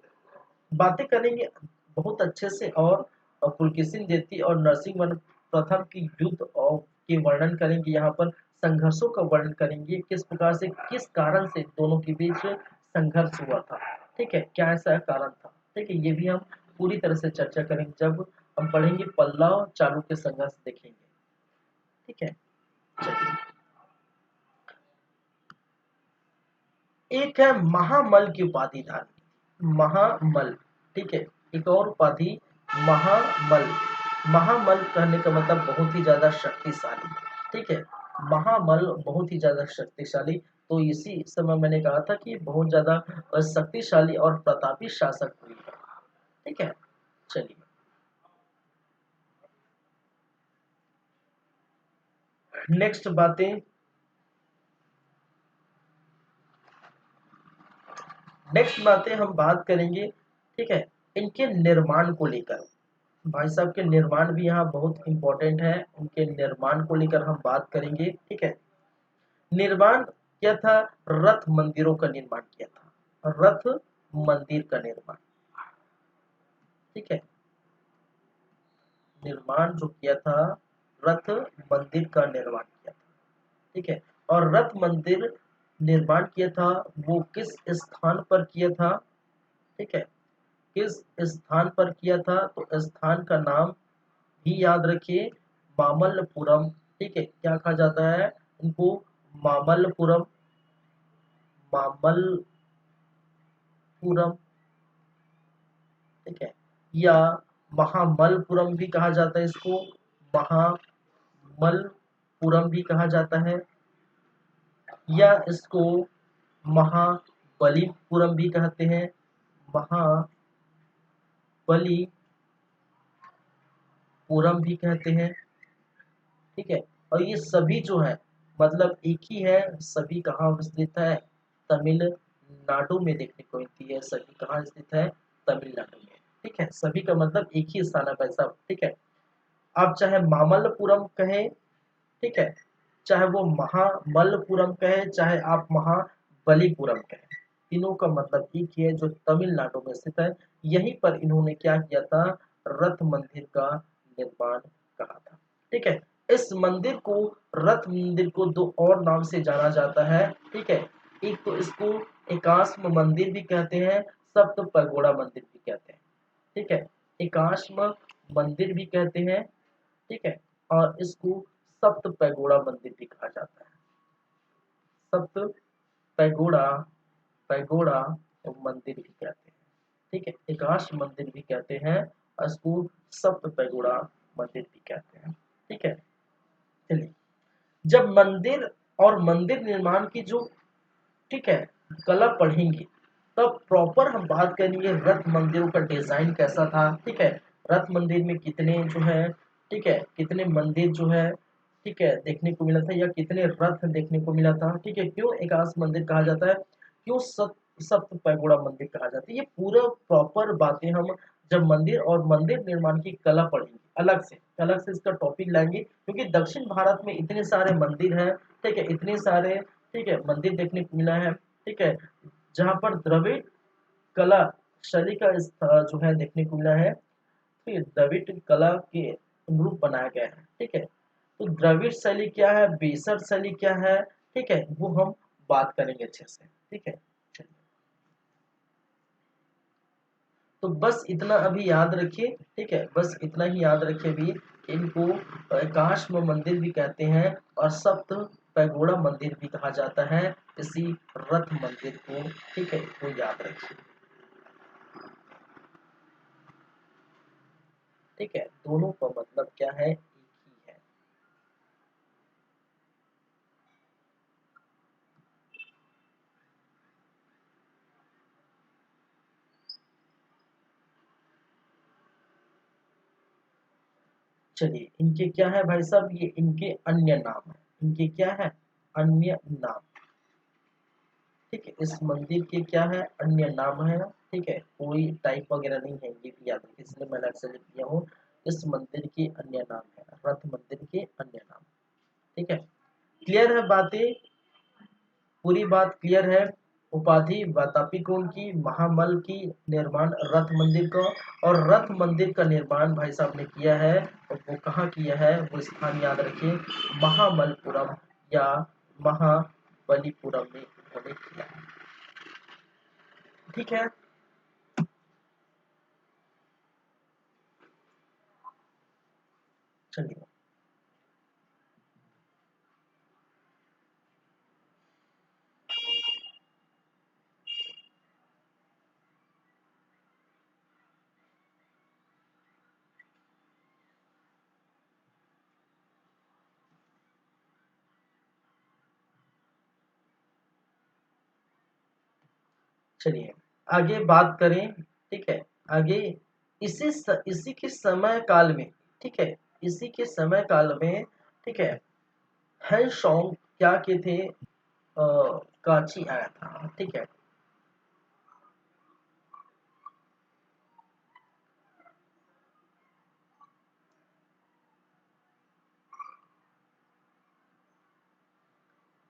बातें करेंगे बहुत अच्छे से, और पुलकेशिन द्वितीय और नरसिंहवर्मन प्रथम की युद्ध और के वर्णन करेंगे, यहाँ पर संघर्षों का वर्णन करेंगे, किस प्रकार से किस कारण से दोनों के बीच संघर्ष हुआ था, ठीक है, क्या ऐसा कारण था, ठीक है, ये भी हम पूरी तरह से चर्चा करेंगे जब हम पढ़ेंगे पल्लव चालुक्य संघर्ष देखेंगे, ठीक है। चलिए, एक है महामल की उपाधि धारण, महामल, ठीक है, एक और उपाधि महामल। महामल कहने का मतलब बहुत ही ज्यादा शक्तिशाली, ठीक है, महामल बहुत ही ज्यादा शक्तिशाली। तो इसी समय मैंने कहा था कि बहुत ज्यादा शक्तिशाली और प्रतापी शासक हुई है, ठीक है। चलिए, नेक्स्ट बातें, हम बात करेंगे, ठीक है, इनके निर्माण को लेकर। भाई साहब के निर्माण भी यहाँ बहुत इंपॉर्टेंट है, उनके निर्माण को लेकर हम बात करेंगे, ठीक है। निर्माण क्या था, रथ मंदिरों का निर्माण किया था, रथ मंदिर का निर्माण, ठीक है, निर्माण जो किया था, रथ मंदिर का निर्माण किया था, ठीक है। और रथ मंदिर निर्माण किया था, वो किस स्थान पर किया था, ठीक है, किस स्थान पर किया था, तो स्थान का नाम भी याद रखिए, मामल्लपुरम, ठीक है, क्या कहा जाता है इनको, मामल्लपुरम, मामल्लपुरम, ठीक है, या महामलपुरम भी कहा जाता है इसको, महामलपुरम भी कहा जाता है, या इसको महाबलीपुरम भी कहते हैं, महाबलीपुरम भी कहते हैं, ठीक है। और ये सभी जो है मतलब एक ही है, सभी कहाँ स्थित है, तमिलनाडु में देखने को मिलती है, सभी कहाँ स्थित है, तमिलनाडु में, ठीक है, सभी का मतलब एक ही स्थान है भाई साहब, ठीक है। आप चाहे मामल्लपुरम कहें, ठीक है, चाहे वो महामल्लपुरम कहे, चाहे आप महाबलीपुरम कहें, तीनों का मतलब एक ही है, जो तमिलनाडु में स्थित है। यहीं पर इन्होंने क्या किया था, रथ मंदिर का निर्माण करा था, ठीक है। इस मंदिर को, रथ मंदिर को दो और नाम से जाना जाता है, ठीक है। एक तो इसको एकाश्म मंदिर भी कहते हैं, सप्त पैगोड़ा मंदिर भी कहते हैं, ठीक है, एकाश्म मंदिर भी कहते हैं, ठीक है, और इसको सप्त पैगोड़ा मंदिर भी कहा जाता है, सप्त पैगोड़ा, पैगोड़ा मंदिर भी कहते हैं, ठीक है, एकाश मंदिर भी कहते हैं और इसको सप्त पैगोड़ा मंदिर भी कहते हैं। ठीक है, चलिए, जब मंदिर और मंदिर निर्माण की जो, ठीक है, कला पढ़ेंगे, तब प्रॉपर हम बात करेंगे रथ मंदिरों का डिजाइन कैसा था। ठीक है, रथ मंदिर में कितने जो है, ठीक है, कितने मंदिर जो है, ठीक है, देखने को मिला था, या कितने रथ देखने को मिला था। ठीक है, क्यों एकाश मंदिर कहा जाता है, क्यों सप्त पैगोड़ा मंदिर कहा जाता है, ये पूरा प्रॉपर बातें हम जब मंदिर और मंदिर निर्माण की कला पढ़ेंगे अलग से इसका टॉपिक लाएंगे, क्योंकि दक्षिण भारत में इतने सारे मंदिर हैं। ठीक है, इतने सारे, ठीक है, मंदिर देखने को मिला है। ठीक है, जहाँ पर द्रविड़ कला शैली का जो है देखने को मिला है। फिर द्रविड़ कला के अनुरूप बनाया गया है। ठीक है, तो द्रविड़ शैली क्या है, बेसर शैली क्या है, ठीक है, वो हम बात करेंगे अच्छे से। ठीक है, चलिए, तो बस इतना अभी याद रखिए। ठीक है, बस इतना ही याद रखिए अभी कि इनको काश में मंदिर भी कहते हैं और सप्त पैगोड़ा मंदिर भी कहा जाता है, इसी रथ मंदिर को। ठीक है, वो याद रखिए। ठीक है, दोनों का मतलब क्या है, एक ही है। चलिए, इनके क्या है भाई साहब, ये इनके अन्य नाम है। इनके क्या है, अन्य नाम। ठीक है, इस मंदिर के क्या है, अन्य नाम है। ठीक है, कोई टाइप वगैरह नहीं है, ये भी याद रखिए, इसलिए मैंने अक्सर लिख दिया हूँ। इस मंदिर के अन्य नाम है, रथ मंदिर के अन्य नाम। ठीक है, क्लियर है बातें, पूरी बात क्लियर है। उपाधि वातापिकोण की, महामल की निर्माण रथ मंदिर का, और रथ मंदिर का निर्माण भाई साहब ने किया है, और वो कहाँ किया है, वो स्थान याद रखिए, महामलपुरम या महाबलीपुरम में उन्होंने किया है। ठीक है, चलिए, चलिए, आगे बात करें। ठीक है, आगे इसी के समय काल में, ठीक है, इसी के समय काल में, ठीक है, है सॉन्ग क्या के थे, कांची आया था। ठीक है,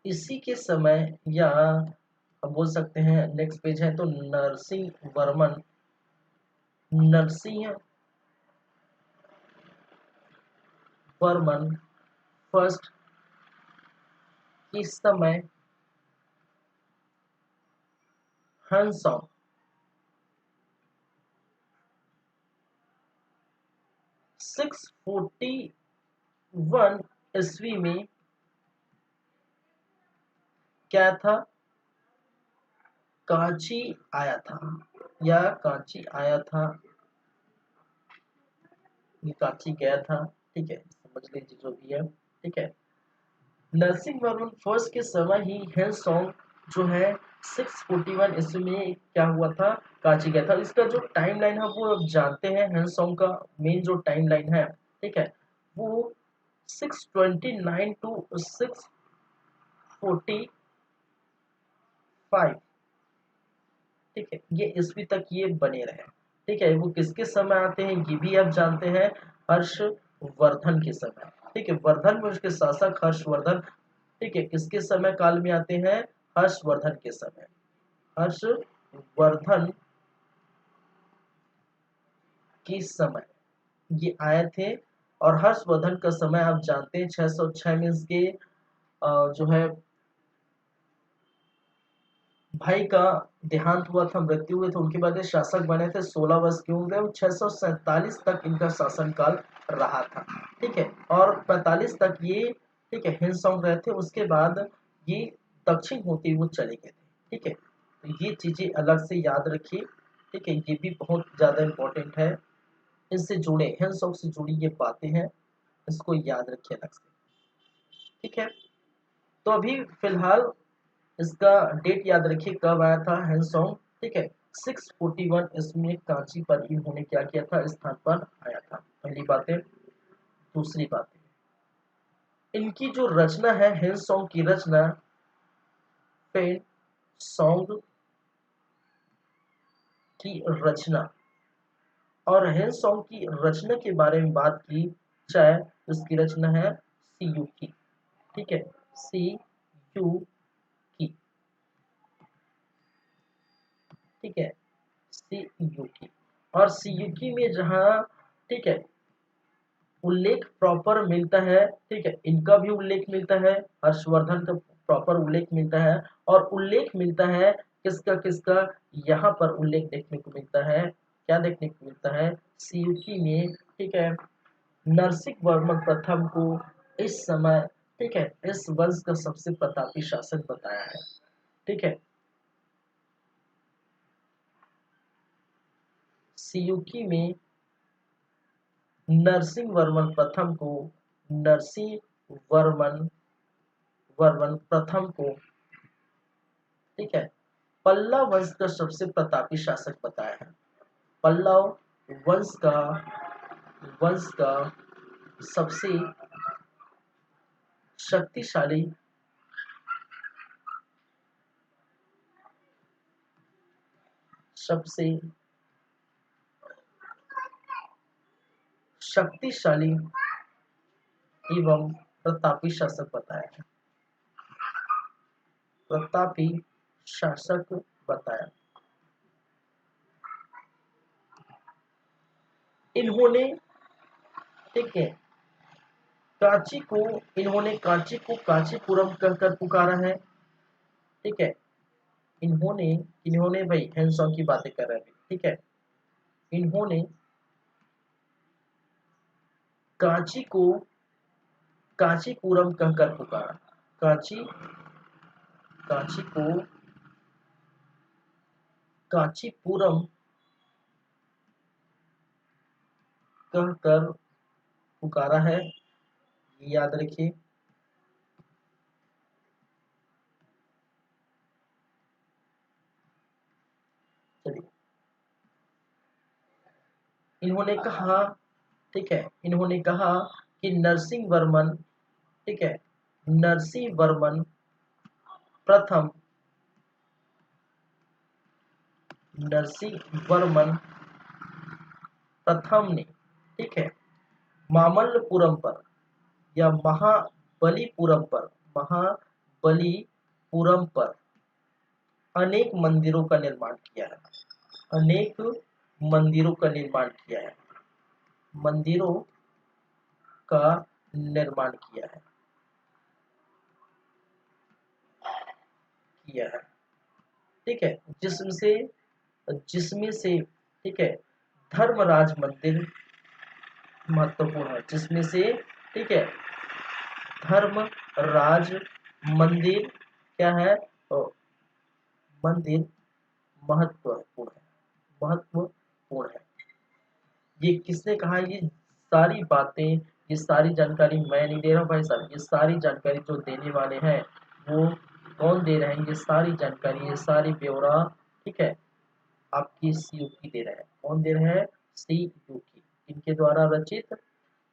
इसी के समय, या हम बोल सकते हैं नेक्स्ट पेज है तो नरसिंह वर्मन, नरसिंह वर्मन फर्स्ट इस समय हंसों 641 ईस्वी में क्या था, कांची आया था, या कांची आया था, ये कांची गया था। ठीक है, समझ लीजिए जो भी है। ठीक है, नरसिंह वर्मन फर्स्ट के समय ही हिल सॉन्ग जो है 641 ईस्वी में क्या हुआ था, कांची गया था। इसका जो टाइम लाइन है वो आप जानते हैं, हिल सॉन्ग का मेन जो टाइम लाइन है, ठीक है, वो 629 टू 645, ठीक है, ये ईस्वी तक ये बने रहे। ठीक है, वो किसके समय आते हैं ये भी आप जानते हैं, हर्षवर्धन के समय। ठीक है, वर्धन में उसके शासक हर्षवर्धन। ठीक है, किसके समय काल में आते हैं, हर्षवर्धन के समय, हर्षवर्धन के समय ये आए थे। और हर्षवर्धन का समय आप जानते हैं 606 मीन्स के जो है भाई का देहांत हुआ था, मृत्यु हुई तो उनके बाद ये शासक बने थे, 16 वर्ष के होंगे, 647 तक इनका शासन काल रहा था। ठीक है, और 45 तक ये, ठीक है, हिंसोंग रहे थे, उसके बाद ये दक्षिण होते हुए चले गए थे। ठीक है, तो ये चीजें अलग से याद रखिए। ठीक है, ये भी बहुत ज्यादा इंपॉर्टेंट है। इनसे जुड़े हैंसॉन्ग से जुड़ी ये बातें हैं, इसको याद रखिए अलग से। ठीक है, तो अभी फिलहाल इसका डेट याद रखिए कब आया था हैंसॉन्ग। ठीक है, 641 इसमें कांची पर इन्होंने क्या किया था, स्थान पर आया था। पहली बात है। दूसरी बात है, इनकी जो रचना है हैंसॉन्ग की रचना पेन सॉन्ग की रचना, और हैंसॉन्ग की रचना के बारे में बात की जाए तो इसकी रचना है सीयूकी। ठीक है, सी यू की। ठीक है, सीयूकी। और सीयूकी में जहां, ठीक है, उल्लेख प्रॉपर मिलता है, ठीक है, इनका भी उल्लेख मिलता है, हर्षवर्धन का प्रॉपर उल्लेख मिलता है, और उल्लेख मिलता है किसका किसका, यहाँ पर उल्लेख देखने को मिलता है, क्या देखने को मिलता है, सीयूकी में। ठीक है, नरसिंह वर्मन प्रथम को इस समय, ठीक है, इस वंश का सबसे प्रतापी शासक बताया है। ठीक है, सीयूकी में नरसिंह वर्मन प्रथम को, नरसिंह वर्मन वर्मन प्रथम को, ठीक है, पल्लव वंश का सबसे प्रतापी शासक बताया है। पल्लव वंश का सबसे शक्तिशाली सबसे शक्तिशाली एवं प्रतापी शासक बताया है। प्रतापी शासक बताया। इन्होंने, ठीक है, कांची को कांची को कांचीपुरम कहकर पुकारा है। ठीक है, इन्होंने इन्होंने भाई हैंसॉन्ग की बातें कर रहे हैं। ठीक है, इन्होंने कांची को कांचीपुरम कहकर पुकारा। कांची कांची को कांचीपुरम कहकर पुकारा है, याद रखिए। चलिए, इन्होंने कहा, ठीक है, इन्होंने कहा कि नरसिंह वर्मन, ठीक है, नरसिंह वर्मन प्रथम, नरसिंह वर्मन प्रथम ने, ठीक है, मामल्लपुरम पर या महाबलीपुरम पर अनेक मंदिरों का निर्माण किया है। अनेक मंदिरों का निर्माण किया है। मंदिरों का निर्माण किया है। ठीक है, जिसमें से, ठीक है, धर्मराज मंदिर महत्वपूर्ण है। जिसमें से, ठीक है, धर्मराज मंदिर क्या है, तो मंदिर महत्वपूर्ण है। महत्वपूर्ण है। ये किसने कहा, ये सारी बातें, ये सारी जानकारी मैं नहीं दे रहा हूँ भाई साहब, ये सारी जानकारी जो देने वाले हैं वो कौन दे रहे हैं, ये सारी जानकारी, ये सारी ब्यौरा, ठीक है, आपकी सीयूकी दे रहे हैं। कौन दे रहे हैं, सीयूकी। इनके द्वारा रचित,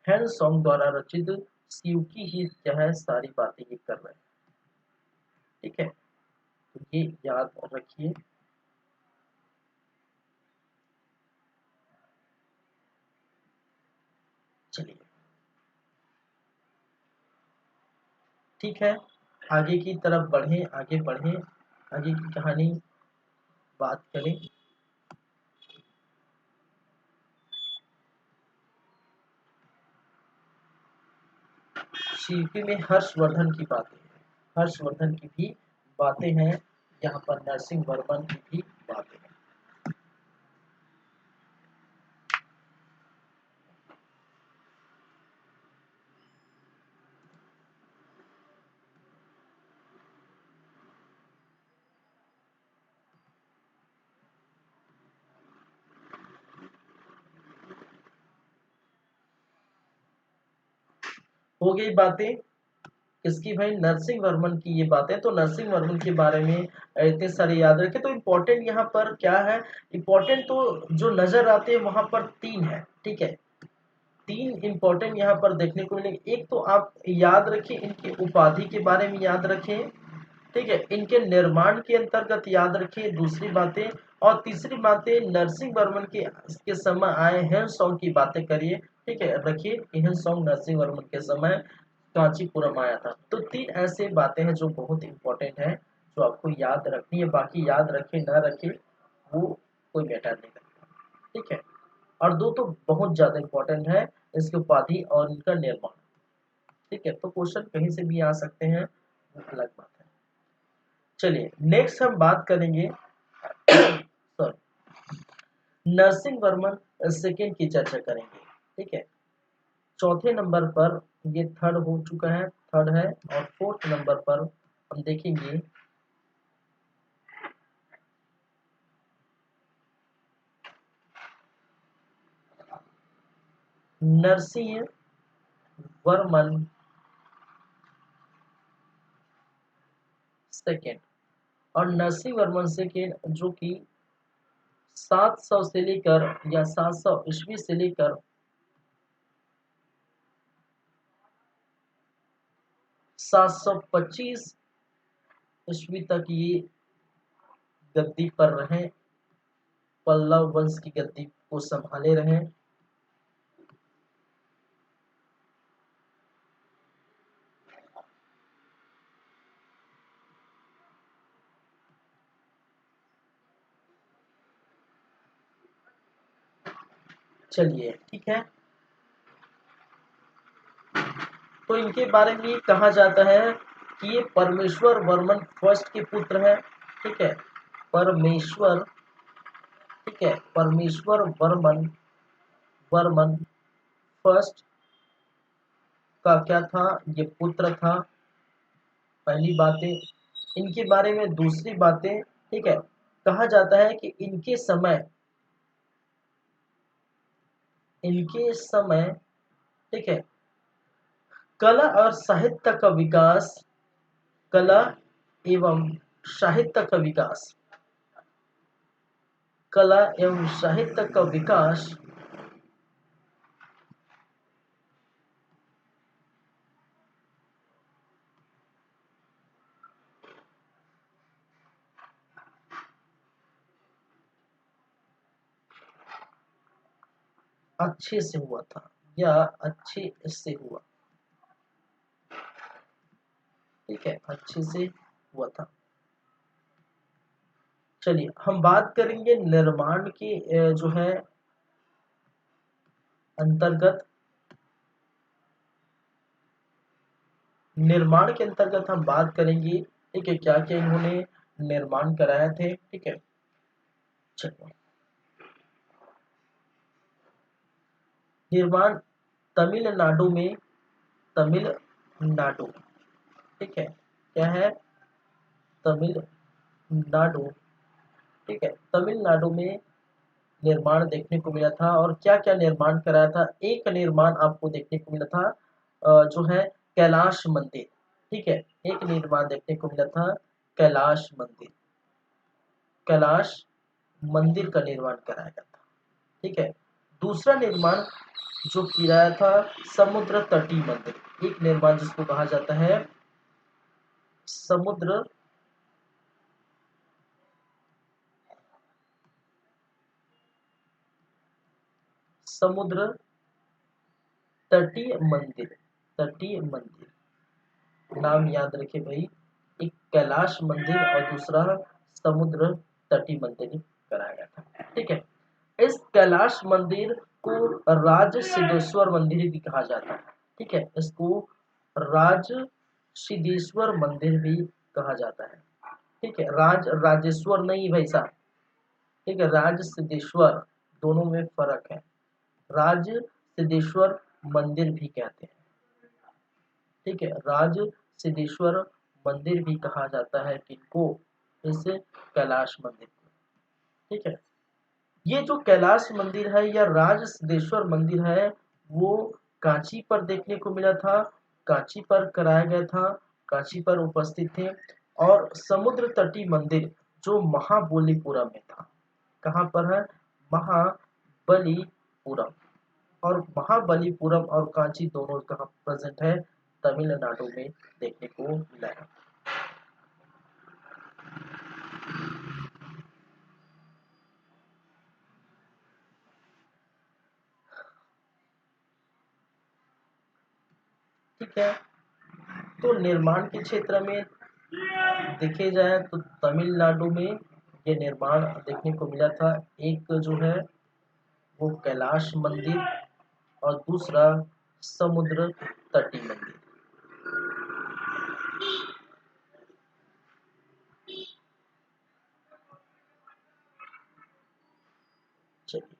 हैंसॉन्ग द्वारा रचित सीयूकी ही क्या है, सारी बातें ये कर रहे हैं। ठीक है, तो ये याद रखिए। चलिए, ठीक है, आगे की तरफ बढ़ें, आगे बढ़ें, आगे की कहानी बात करें। शिल्पी में हर्षवर्धन की बातें हैं, हर्षवर्धन की भी बातें हैं, यहाँ पर नरसिंह वर्मन की भी बातें हैं। हो गई बातें किसकी भाई, नरसिंह वर्मन की ये बातें। तो नरसिंह वर्मन के बारे में इतने सारे याद रखे। तो इम्पोर्टेंट यहाँ पर क्या है, इम्पोर्टेंट तो जो नजर आते हैं वहां पर तीन है, ठीक है। तीन इंपॉर्टेंट यहाँ पर देखने को मिलेंगे। एक तो आप याद रखें इनकी उपाधि के बारे में याद रखें, ठीक है। इनके निर्माण के अंतर्गत याद रखें दूसरी बातें, और तीसरी बातें नरसिंह वर्मन के समय आए हैं सॉन्ग की बातें करिए, ठीक है। रखिए यह सॉन्ग नरसिंह वर्मन के समय कांचीपुरम आया था। तो तीन ऐसे बातें हैं जो बहुत इंपॉर्टेंट है, जो आपको याद रखनी है। बाकी याद रखे ना रखे वो कोई मैटर नहीं करता, ठीक है। और दो तो बहुत ज्यादा इंपॉर्टेंट है, इसकी उपाधि और इनका निर्माण, ठीक है। तो क्वेश्चन कहीं से भी आ सकते हैं, वो अलग बात है। चलिए नेक्स्ट हम बात करेंगे सॉरी, नरसिंह वर्मन सेकेंड की चर्चा करेंगे, ठीक है। चौथे नंबर पर ये थर्ड हो चुका है, थर्ड है। और फोर्थ नंबर पर हम देखेंगे नरसिंह वर्मन सेकेंड। और नरसिंह वर्मन सेकेंड जो कि 700 से लेकर या 700 ईस्वी से लेकर 725 ईस्वी तक ये गद्दी पर रहे, पल्लव वंश की गद्दी को संभाले रहे। चलिए ठीक है, तो इनके बारे में कहा जाता है कि ये परमेश्वर वर्मन फर्स्ट के पुत्र है, ठीक है। परमेश्वर, ठीक है, परमेश्वर वर्मन, वर्मन फर्स्ट का क्या था, ये पुत्र था। पहली बातें इनके बारे में। दूसरी बातें, ठीक है, कहा जाता है कि इनके समय, ठीक है, कला और साहित्य का विकास, कला एवं साहित्य का विकास, कला एवं साहित्य का विकास अच्छे से हुआ था, या अच्छे से हुआ, ठीक है, अच्छे से हुआ था। चलिए हम बात करेंगे निर्माण की जो है अंतर्गत, निर्माण के अंतर्गत हम बात करेंगे, ठीक है, क्या क्या इन्होंने निर्माण कराए थे, ठीक है। चलिए निर्माण तमिलनाडु में, तमिलनाडु, ठीक है, क्या है, तमिलनाडु, ठीक है, तमिलनाडु में निर्माण देखने को मिला था। और क्या क्या निर्माण कराया था, एक निर्माण आपको देखने को मिला था जो है कैलाश मंदिर, ठीक है। एक निर्माण देखने को मिला था कैलाश मंदिर, कैलाश मंदिर का निर्माण कराया गया था, ठीक है। दूसरा निर्माण जो किया था समुद्र तटीय मंदिर, एक निर्माण जिसको कहा जाता है समुद्र समुद्र तटीय मंदिर, तटीय मंदिर नाम याद रखे भाई। एक कैलाश मंदिर और दूसरा समुद्र तटीय मंदिर कराया गया था, ठीक है। इस कैलाश मंदिर को राज सिद्धेश्वर मंदिर भी कहा जाता है, ठीक है। इसको राज सिद्धेश्वर मंदिर भी कहा जाता है, ठीक है। राज राजेश्वर नहीं भाई साहब, ठीक है, राज सिद्धेश्वर, दोनों में फर्क है। राज सिद्धेश्वर मंदिर भी कहते हैं, ठीक है। राज सिद्धेश्वर मंदिर भी कहा जाता है किनको, इस कैलाश मंदिर को, ठीक है। ये जो कैलाश मंदिर है या राज सिद्धेश्वर मंदिर है, वो कांची पर देखने को मिला था। कांची पर कराया गया था, कांची पर उपस्थित थे। और समुद्र तटीय मंदिर जो महाबलीपुरम में था, कहाँ पर है? महाबलीपुरम। और महाबलीपुरम और कांची दोनों कहाँ प्रेजेंट है? तमिलनाडु में देखने को मिला है। ठीक है, तो निर्माण के क्षेत्र में देखे जाए तो तमिलनाडु में ये निर्माण देखने को मिला था। एक जो है वो कैलाश मंदिर और दूसरा समुद्र तटीय मंदिर। चलिए,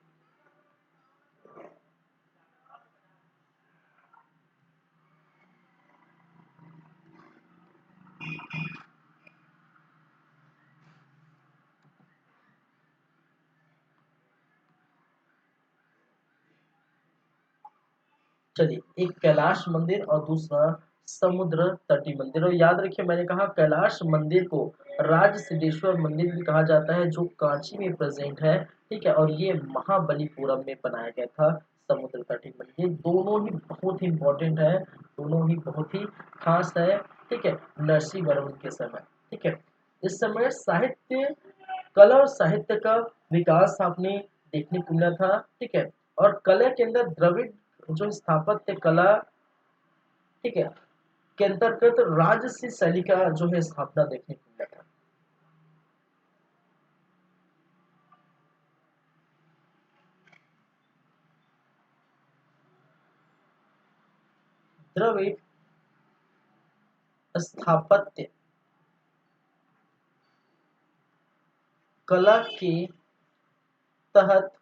चलिए, एक कैलाश मंदिर और दूसरा समुद्र तटीय मंदिर। और याद रखिए, मैंने कहा कैलाश मंदिर को राज सिद्धेश्वर मंदिर भी कहा जाता है, जो कांची में प्रेजेंट है। ठीक है, और ये महाबलीपुरम में बनाया गया था समुद्र तटीय मंदिर। दोनों ही बहुत ही इंपॉर्टेंट है, दोनों ही बहुत ही खास है। ठीक है, नरसिंह वर्मन के समय। ठीक है, इस समय साहित्य, कला और साहित्य का विकास आपने देखने को मिला था। ठीक है, और कला के अंदर द्रविड़ जो स्थापत्य कला, ठीक है, के अंतर्गत राजसी शैली का जो है स्थापना देखने को मिला था। द्रविड़ स्थापत्य कला के तहत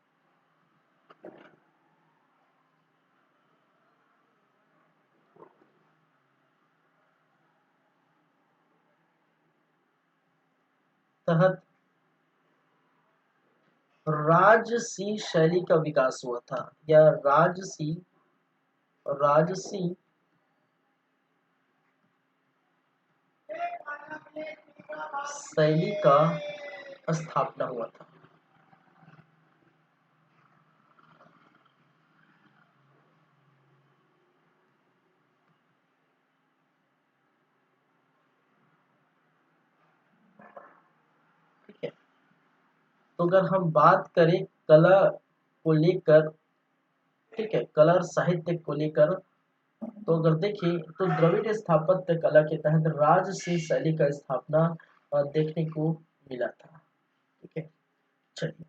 तहत राजसी शैली का विकास हुआ था, या राजसी राजसी शैली का स्थापना हुआ था। ठीक है, तो अगर हम बात करें कला को लेकर, ठीक है, कला और साहित्य को लेकर, तो अगर देखिए तो द्रविड़ स्थापत्य कला के तहत राजसी शैली का स्थापना देखने को मिला था। ठीक है, चलिए,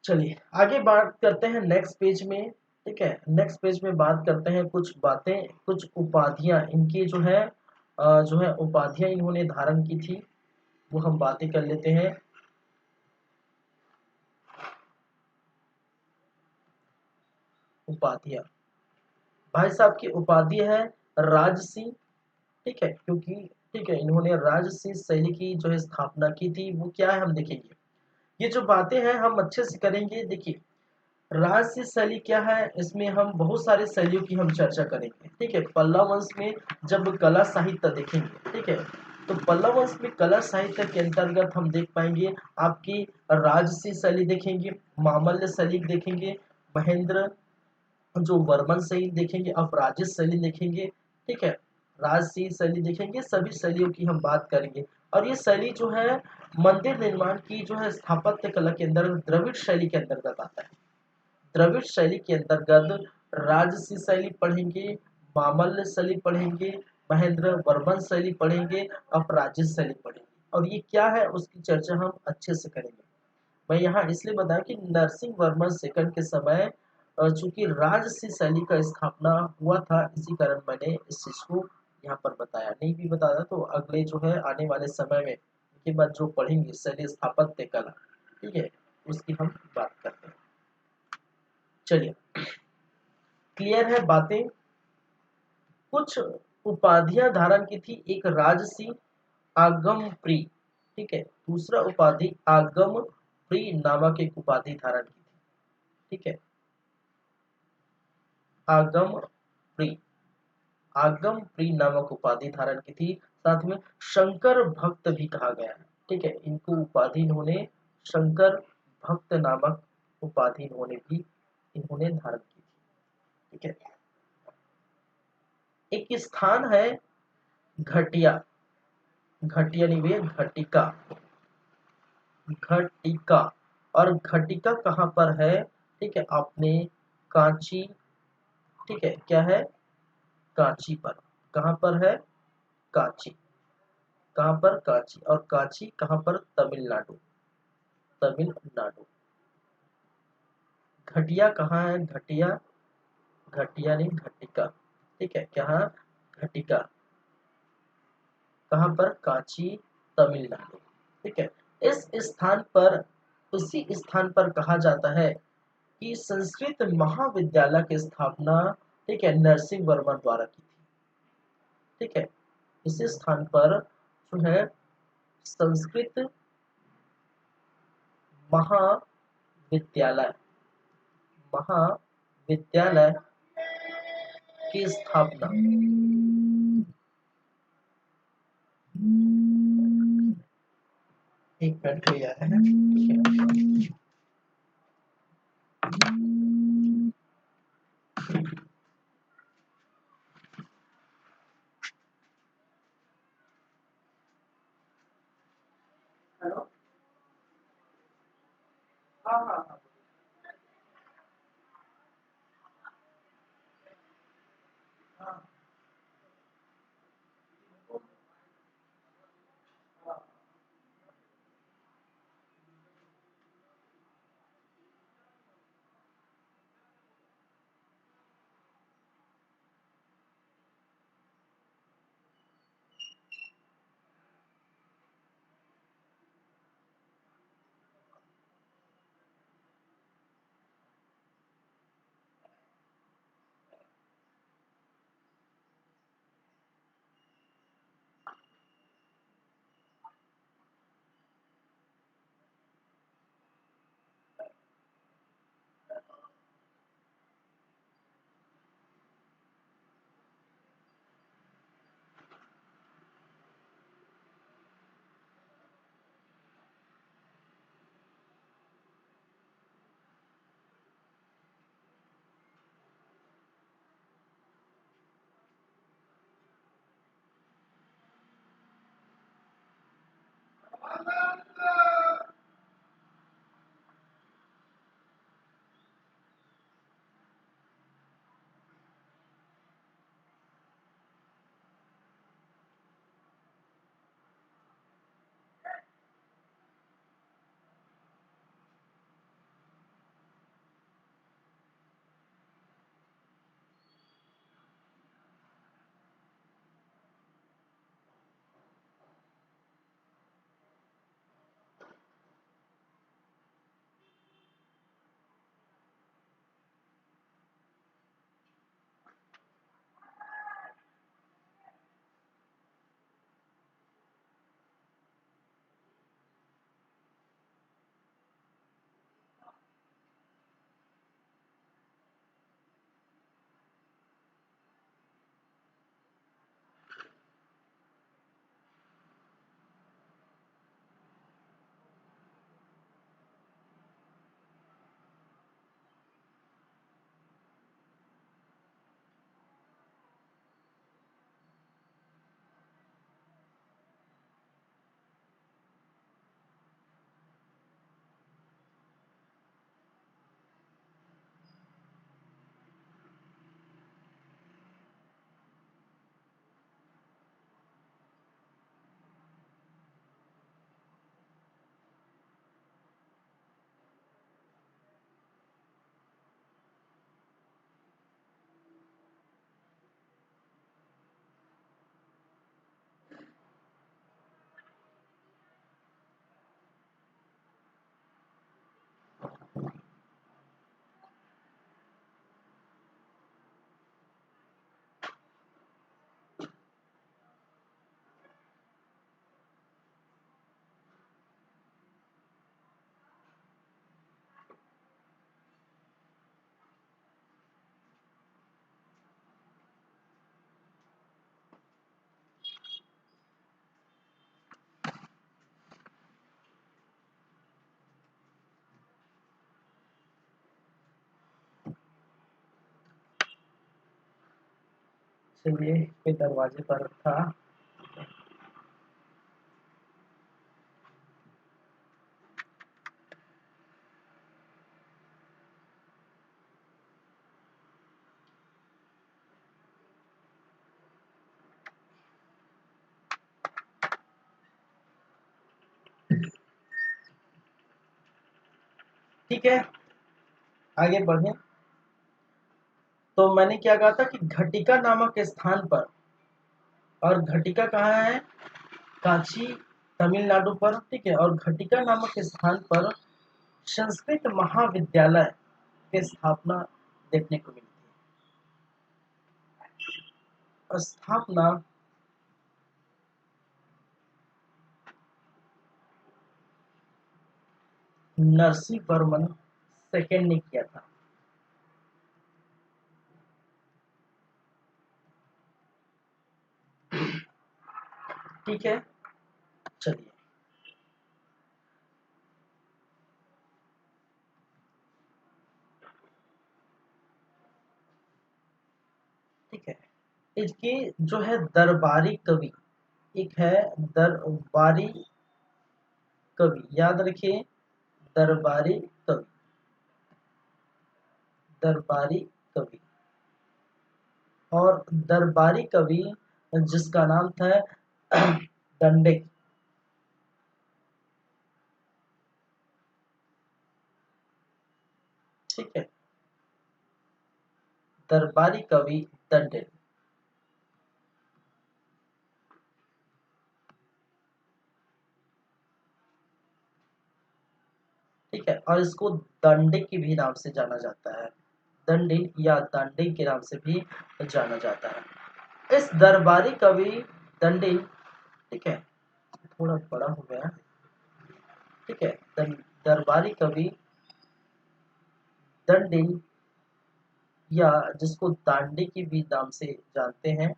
चलिए आगे बात करते हैं नेक्स्ट पेज में। ठीक है, नेक्स्ट पेज में बात करते हैं कुछ बातें, कुछ उपाधियां इनकी जो है उपाधियां इन्होंने धारण की थी, वो हम बातें कर लेते हैं। उपाधियां, भाई साहब की उपाधि है राजसी। ठीक है, क्योंकि ठीक है इन्होंने राजसी शैली की जो है स्थापना की थी। वो क्या है हम देखेंगे, ये जो बातें हैं हम अच्छे से करेंगे। देखिए, राजसी शैली क्या है, इसमें हम बहुत सारे शैलियों की हम चर्चा करेंगे। ठीक है, पल्लव वंश में जब कला साहित्य देखेंगे, ठीक है, तो पल्लव वंश में कला साहित्य के अंतर्गत हम देख पाएंगे आपकी राजसी शैली देखेंगे, मामल्य शैली देखेंगे, महेंद्र जो वर्मन शैली देखेंगे, अपराजित शैली देखेंगे। ठीक है, राजसी शैली देखेंगे, सभी शैलियों की हम बात करेंगे। और ये शैली जो है मंदिर निर्माण की जो है स्थापत्य कला के अंदर द्रविड़ शैली के अंतर्गत आता है। द्रविड़ शैली के अंतर्गत राजसी शैली पढ़ेंगे, मामल्य शैली पढ़ेंगे, महेंद्र वर्मन शैली पढ़ेंगे, अपराजित शैली पढ़ेंगे। और ये क्या है उसकी चर्चा हम अच्छे से करेंगे। मैं यहाँ इसलिए बताया कि नरसिंह वर्मन सेकंड के समय चूंकि राजसी शैली का स्थापना हुआ था, इसी कारण मैंने इस चीज को यहाँ पर बताया। नहीं भी बताया तो अगले जो है आने वाले समय में के बाद जो पढ़ेंगे शैली स्थापत्य कला, ठीक है, उसकी हम बात करते हैं। चलिए, क्लियर है बातें। कुछ उपाधियां धारण की थी, एक राजसी आगम प्री, ठीक है, दूसरा उपाधि आगम प्री नामक एक उपाधि धारण की थी। ठीक है, आगम प्री, आगम प्री नामक उपाधि धारण की थी। साथ में शंकर भक्त भी कहा गया है। ठीक है, इनको उपाधि इन्होंने शंकर भक्त नामक उपाधि इन्होंने धारण की थी। ठीक है, एक स्थान है घटिया, घटिया नहीं भैया, घटिका, घटिका। और घटिका कहाँ पर है? ठीक है, आपने कांची, ठीक है, क्या है, कांची पर। कहाँ पर है? कांची। कहाँ पर? कांची। और कांची कहाँ पर? तमिलनाडु, तमिलनाडु। घटिया कहाँ है? घटिया, घटिया नहीं, घटिका। ठीक है, क्या? घटिका कहाँ पर? कांची, तमिलनाडु। ठीक है, इस स्थान पर, उसी स्थान पर कहा जाता है कि संस्कृत महाविद्यालय की स्थापना, ठीक है, नरसिंह वर्मा द्वारा की थी। ठीक है, इसी स्थान पर जो है संस्कृत महाविद्यालय, महाविद्यालय की स्थापना, एक मिनट हो गया है। ठीक है, हेलो, हाँ हाँ हाँ हाँ हाँ। चलिए इसके दरवाजे पर था। ठीक है, आगे बढ़े। तो मैंने क्या कहा था कि घटिका नामक स्थान पर, और घटिका कहाँ है, कांची तमिलनाडु पर, ठीक है। और घटिका नामक स्थान पर संस्कृत महाविद्यालय की स्थापना देखने को मिलती है। स्थापना नरसिंह वर्मन सेकेंड ने किया था। ठीक है, चलिए। ठीक है, इसकी जो है दरबारी कवि, एक है दरबारी कवि, याद रखिए, दरबारी कवि, दरबारी कवि। और दरबारी कवि जिसका नाम था दंडिक। ठीक है, दरबारी कवि दंडिक। ठीक है, और इसको दंडिक के भी नाम से जाना जाता है, दंडिक या दंडिक के नाम से भी जाना जाता है। इस दरबारी कवि दंडिक, ठीक है, थोड़ा बड़ा हो गया। ठीक है, दरबारी कवि दंडिल, या जिसको दांडी के भी नाम से जानते हैं।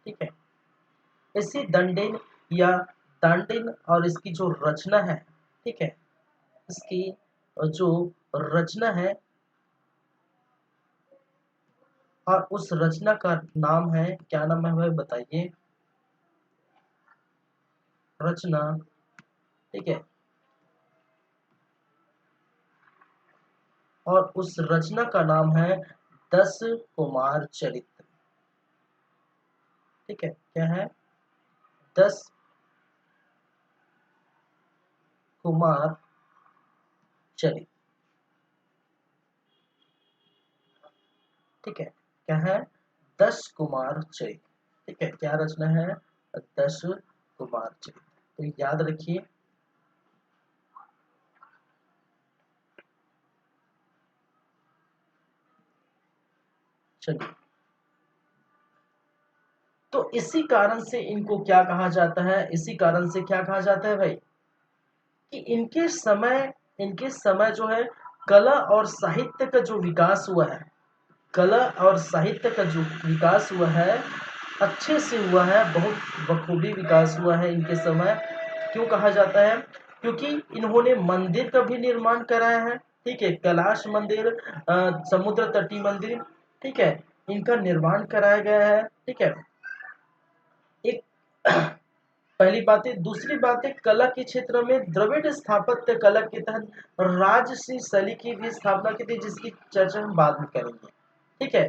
ठीक है, इसी दंडिल या दांडिल और इसकी जो रचना है, ठीक है, इसकी जो रचना है, और उस रचना का नाम है, क्या नाम है भाई बताइए, रचना। ठीक है, और उस रचना का नाम है 10 कुमार चरित्र। ठीक है, क्या है, 10 कुमार चरित्र। ठीक है, क्या है, 10 कुमार चरित्र। ठीक है, क्या रचना है, 10 कुमार चरित्र। तो याद रखिए। चलिए, तो इसी कारण से इनको क्या कहा जाता है, इसी कारण से क्या कहा जाता है भाई, कि इनके समय जो है कला और साहित्य का जो विकास हुआ है, कला और साहित्य का जो विकास हुआ है, अच्छे से हुआ है, बहुत बखूबी विकास हुआ है इनके समय। क्यों कहा जाता है, क्योंकि इन्होंने मंदिर का भी निर्माण कराया है। ठीक है, कैलाश मंदिर, समुद्र तटी मंदिर, ठीक है, इनका निर्माण कराया गया है। ठीक है, एक पहली बात है। दूसरी बात है, कला के क्षेत्र में द्रविड़ स्थापत्य कला के तहत राजसी शैली की भी स्थापना की थी, जिसकी चर्चा हम बाद में करेंगे। ठीक है,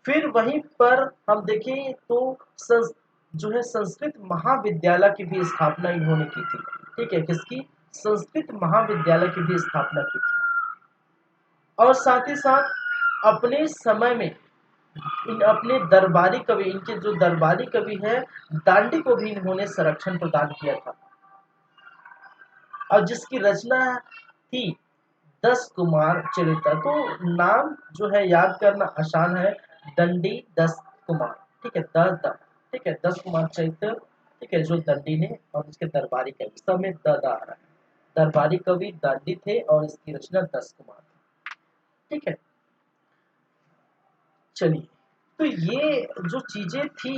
फिर वहीं पर हम देखें तो जो है संस्कृत महाविद्यालय की भी स्थापना इन्होंने की थी। ठीक है, किसकी, संस्कृत महाविद्यालय की भी स्थापना की थी। और साथ ही साथ अपने समय में अपने दरबारी कवि, इनके जो दरबारी कवि है दांडी को भी इन्होंने संरक्षण प्रदान किया था, और जिसकी रचना थी 10 कुमार चरित्र। तो नाम जो है याद करना आसान है, दंडी 10 कुमार। ठीक है, ठीक है, 10 कुमार चरित्र। ठीक है, जो दंडी ने, और उसके दरबारी कवि, सब में द आ रहा है। दरबारी कवि दांडी थे और इसकी रचना 10 कुमार। ठीक है, चलिए। तो ये जो चीजें थी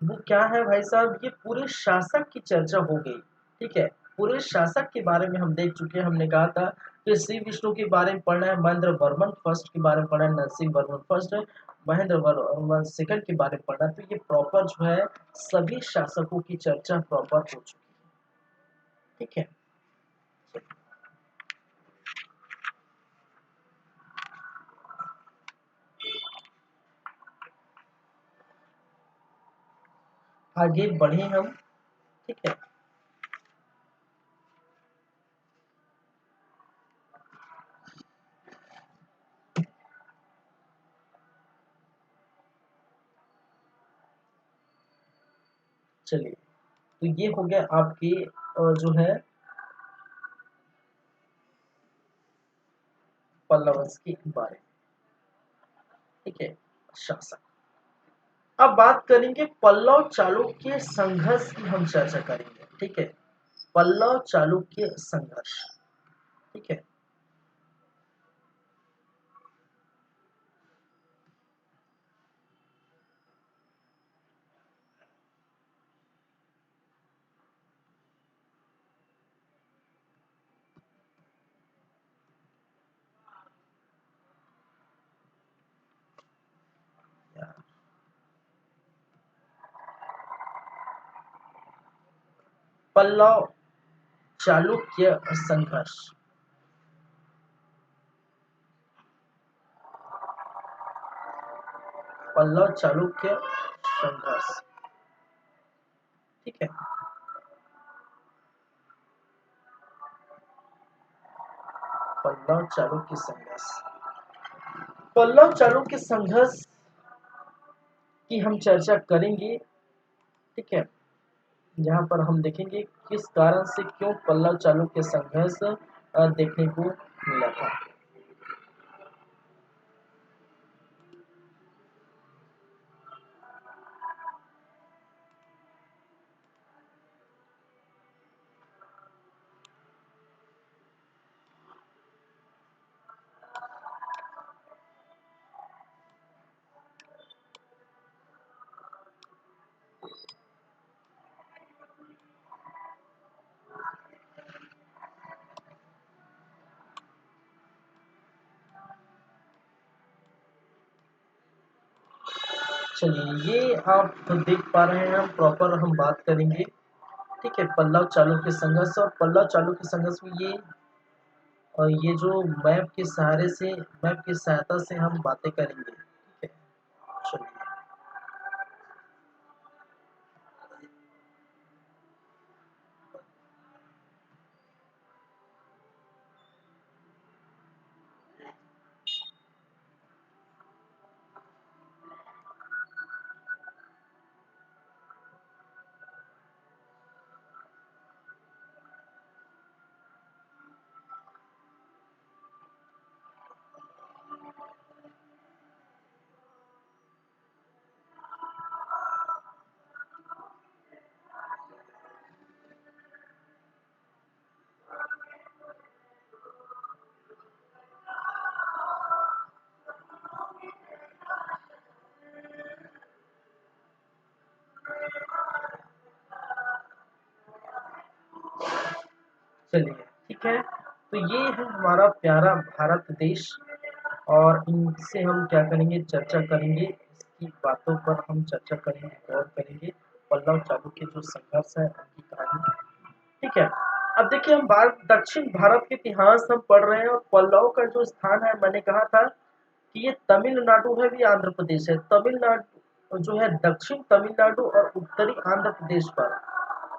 वो क्या है भाई साहब, ये पूरे शासक की चर्चा हो गई। ठीक है, पूरे शासक के बारे में हम देख चुके हैं। हमने कहा था कि श्री विष्णु के बारे में पढ़ना है, महेंद्र वर्मन फर्स्ट के बारे में पढ़ना है, नरसिंह वर्मन फर्स्ट, महेंद्र वर्मन सेकंड के बारे में पढ़ना, तो ये प्रॉपर जो है सभी शासकों की चर्चा प्रॉपर हो चुकी है। ठीक है, आगे बढ़े हम। ठीक है, चलिए, तो ये हो गया आपके जो है पल्लव वंश के बारे में। ठीक है, शासक। अब बात करेंगे पल्लव चालुक्य संघर्ष की, हम चर्चा करेंगे। ठीक है, पल्लव चालुक्य संघर्ष। ठीक है, पल्लव चालुक्य संघर्ष। पल्लव चालुक्य संघर्ष। ठीक है, पल्लव चालुक्य संघर्ष। पल्लव चालुक्य संघर्ष की हम चर्चा करेंगे। ठीक है, यहाँ पर हम देखेंगे किस कारण से क्यों पल्लव चालुक्य संघर्ष देखने को मिला था। चलिए, ये आप देख पा रहे हैं, हम प्रॉपर हम बात करेंगे। ठीक है, पल्लव चालुक्य संघर्ष, और पल्लव चालुक्य संघर्ष में ये और ये जो मैप के सहारे से, मैप की सहायता से हम बातें करेंगे। ठीक है, चलिए, चलिए, ठीक है, तो ये है हमारा प्यारा भारत देश, और इनसे हम क्या करेंगे, चर्चा करेंगे, इसकी बातों पर हम चर्चा करेंगे, गौर करेंगे। पल्लव चालुक्य जो संघर्ष है उनकी कहानी। ठीक है, अब देखिए, हम भारत, दक्षिण भारत के इतिहास हम पढ़ रहे हैं, और पल्लव का जो स्थान है, मैंने कहा था कि ये तमिलनाडु है भी आंध्र प्रदेश है। तमिलनाडु जो है, दक्षिण तमिलनाडु और उत्तरी आंध्र प्रदेश पर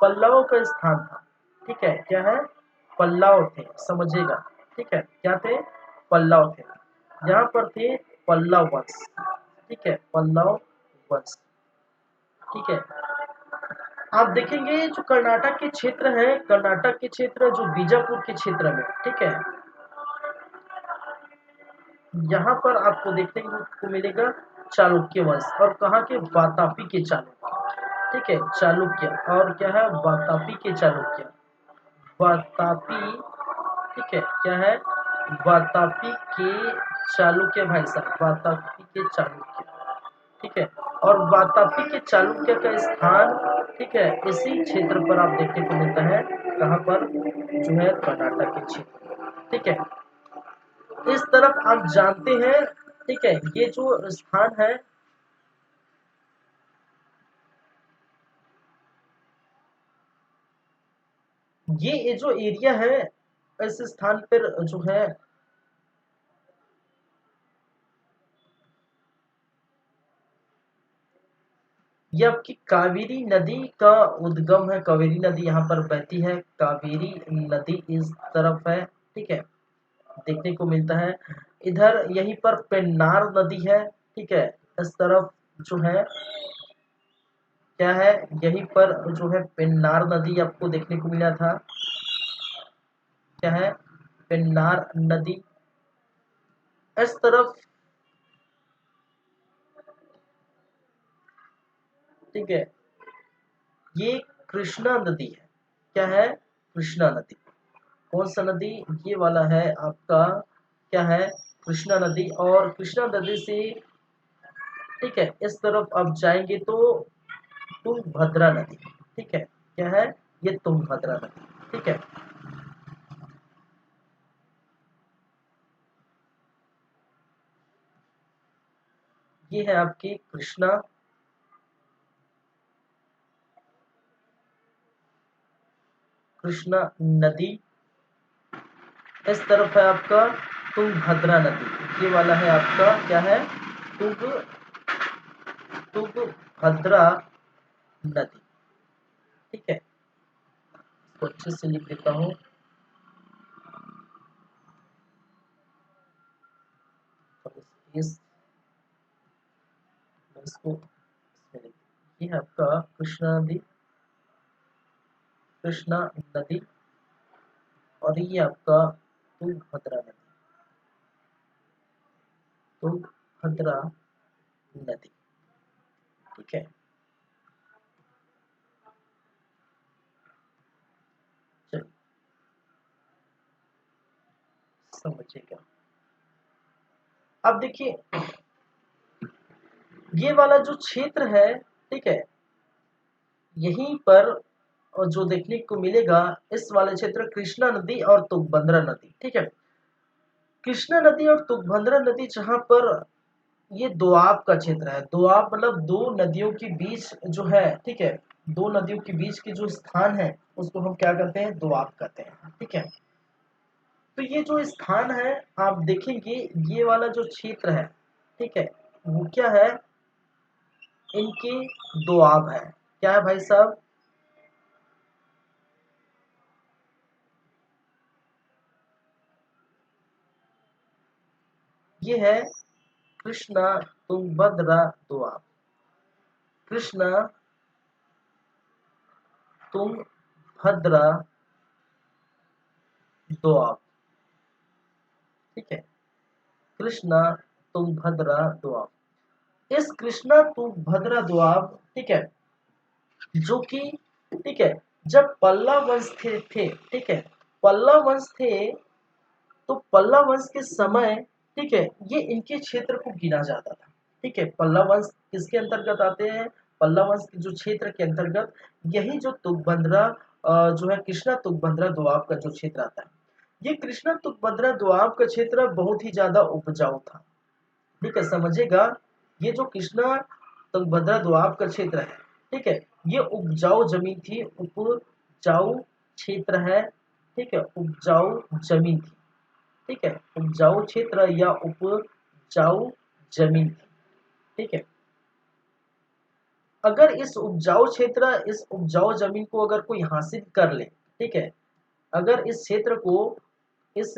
पल्लवों का स्थान था। ठीक है, क्या है, पल्लव थे, समझिएगा। ठीक है, क्या थे, पल्लव थे, यहाँ पर थे पल्लव वंश। ठीक है, पल्लव वंश। ठीक है, आप देखेंगे जो कर्नाटक के क्षेत्र है, कर्नाटक के क्षेत्र जो बीजापुर के क्षेत्र में, ठीक है, यहाँ पर आपको देखने को मिलेगा चालुक्य वंश, और कहाँ के, वातापी के चालुक्य। ठीक है, चालुक्य, और क्या है, वातापी के चालुक्य, वातापी। ठीक है, क्या है, वातापी के चालुक्य, भाई साहब, वातापी के चालुक्य। ठीक है, और वातापी के चालुक्य का स्थान, ठीक है, इसी क्षेत्र पर आप देखने को मिलता है। कहाँ पर, जो है कर्नाटक के क्षेत्र। ठीक है, इस तरफ आप जानते हैं ठीक है, ये जो स्थान है, ये जो एरिया है, इस स्थान पर जो है, ये आपकी कावेरी नदी का उद्गम है। कावेरी नदी यहाँ पर बहती है, कावेरी नदी इस तरफ है, ठीक है, देखने को मिलता है। इधर यहीं पर पेन्नार नदी है, ठीक है, इस तरफ जो है क्या है, यहीं पर जो है पेन्नार नदी आपको देखने को मिला था, क्या है, पेन्नार नदी इस तरफ, ठीक है। ये कृष्णा नदी है, क्या है, कृष्णा नदी। कौन सा नदी, ये वाला है आपका, क्या है, कृष्णा नदी। और कृष्णा नदी से, ठीक है, इस तरफ आप जाएंगे तो तुंगभद्रा नदी, ठीक है, क्या है, ये तुंगभद्रा नदी, ठीक है। ये है आपकी कृष्णा, कृष्णा नदी। इस तरफ है आपका तुंगभद्रा नदी, ये वाला है आपका, क्या है, तुंग तुंगभद्रा नदी, ठीक है। इसको अच्छे से लिख देता हूँ। इस इसको इसमें लिख, ये है आपका कृष्णा नदी, कृष्णा नदी, और ये आपका तुंगभद्रा नदी, तुंगभद्रा नदी, ठीक है। चलिए समझिएगा। अब देखिए, ये वाला जो क्षेत्र है, ठीक है, यहीं पर और जो देखने को मिलेगा, इस वाले क्षेत्र कृष्णा नदी और तुंगभद्रा नदी, ठीक है। कृष्णा नदी और तुंगभद्रा नदी जहां पर, ये दोआब का क्षेत्र है। दोआब मतलब दो नदियों के बीच जो है, ठीक है, दो नदियों के बीच के जो स्थान है, उसको हम क्या कहते हैं, दोआब कहते हैं, ठीक है। तो ये जो स्थान है, आप देखेंगे, ये वाला जो क्षेत्र है, ठीक है, वो क्या है, इनके दोआब है। क्या है भाई साहब, ये है कृष्णा तुंगभद्रा दोआब, कृष्णा तुंगभद्रा दोआब, ठीक है, कृष्णा तुंगभद्रा दोआब। इस कृष्णा तुंगभद्रा दोआब, ठीक है, जो कि, ठीक है, जब पल्लव वंश थे, ठीक है, पल्लव वंश थे, तो पल्लव वंश के समय, ठीक है, ये इनके क्षेत्र को गिना जाता था, ठीक है। पल्लव वंश किसके अंतर्गत आते हैं, पल्लव वंश के जो क्षेत्र के अंतर्गत यही जो तुंगभद्रा जो है कृष्णा तुंगभद्रा दोआब का जो क्षेत्र आता है, ये कृष्णा तुंगभद्रा दोआब का क्षेत्र बहुत ही ज्यादा उपजाऊ था, ठीक है, समझिएगा। ये जो कृष्णा तुंगभद्रा दोआब का क्षेत्र है, ठीक है, ये उपजाऊ जमीन थी, उपजाऊ क्षेत्र है, ठीक है, उपजाऊ जमीन थी, ठीक है, उपजाऊ क्षेत्र या उपजाऊ जमीन थी, ठीक है। अगर इस उपजाऊ क्षेत्र, इस उपजाऊ जमीन को अगर कोई हासिल कर ले, ठीक है, अगर इस क्षेत्र को, इस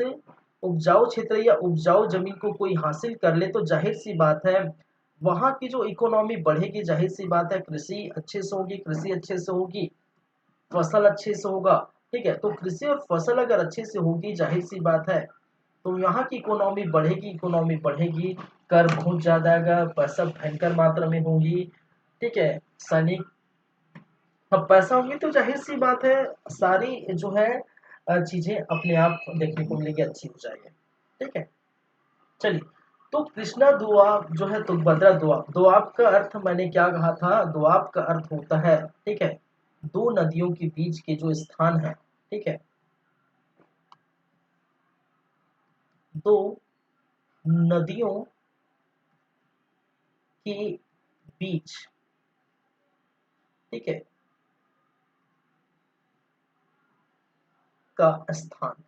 उपजाऊ क्षेत्र या उपजाऊ जमीन को कोई हासिल कर ले, तो जाहिर सी बात है, वहां की जो इकोनॉमी बढ़ेगी, जाहिर सी बात है, कृषि अच्छे से होगी, कृषि अच्छे से होगी, फसल अच्छे से होगा, ठीक है। तो कृषि और फसल अगर अच्छे से होगी, जाहिर सी बात है, तो यहाँ की इकोनॉमी बढ़ेगी, इकोनॉमी बढ़ेगी, कर बहुत ज्यादा आएगा, पैसा भयंकर मात्रा में होगी, ठीक है, सैनिक, अब पैसा होगी तो जाहिर सी बात है, सारी जो है चीजें अपने आप देखने को मिलेगी, अच्छी हो जाएगी, ठीक है। चलिए, तो कृष्णा दोआब जो है, तुंगभद्रा दोआब, दोआब का अर्थ मैंने क्या कहा था, दोआब का अर्थ होता है, ठीक है, दो नदियों के बीच के जो स्थान है, ठीक है, दो नदियों के बीच, ठीक है, का स्थान,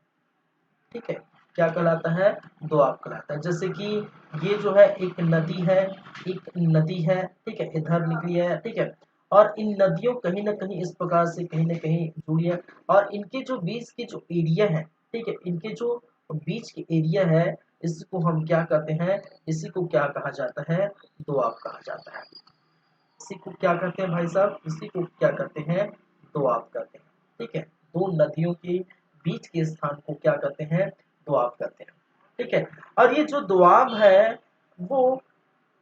ठीक है, क्या कहलाता है, दोआब कहलाता है। जैसे कि ये जो है एक नदी है, एक नदी है, ठीक है, इधर निकली है, ठीक है, और इन नदियों कहीं ना कहीं इस प्रकार से कहीं ना कहीं जुड़ी है, और इनके जो बीच के जो एरिया है, ठीक है, इनके जो बीच के एरिया है, इसको हम क्या कहते हैं, इसी को क्या कहा जाता है, दोआब कहा जाता है। इसी को क्या कहते हैं भाई साहब, इसी को क्या कहते हैं, दोआब कहते हैं, ठीक है। दो नदियों के बीच के स्थान को क्या कहते हैं, दोआब कहते हैं, ठीक है। और ये जो दोआब है वो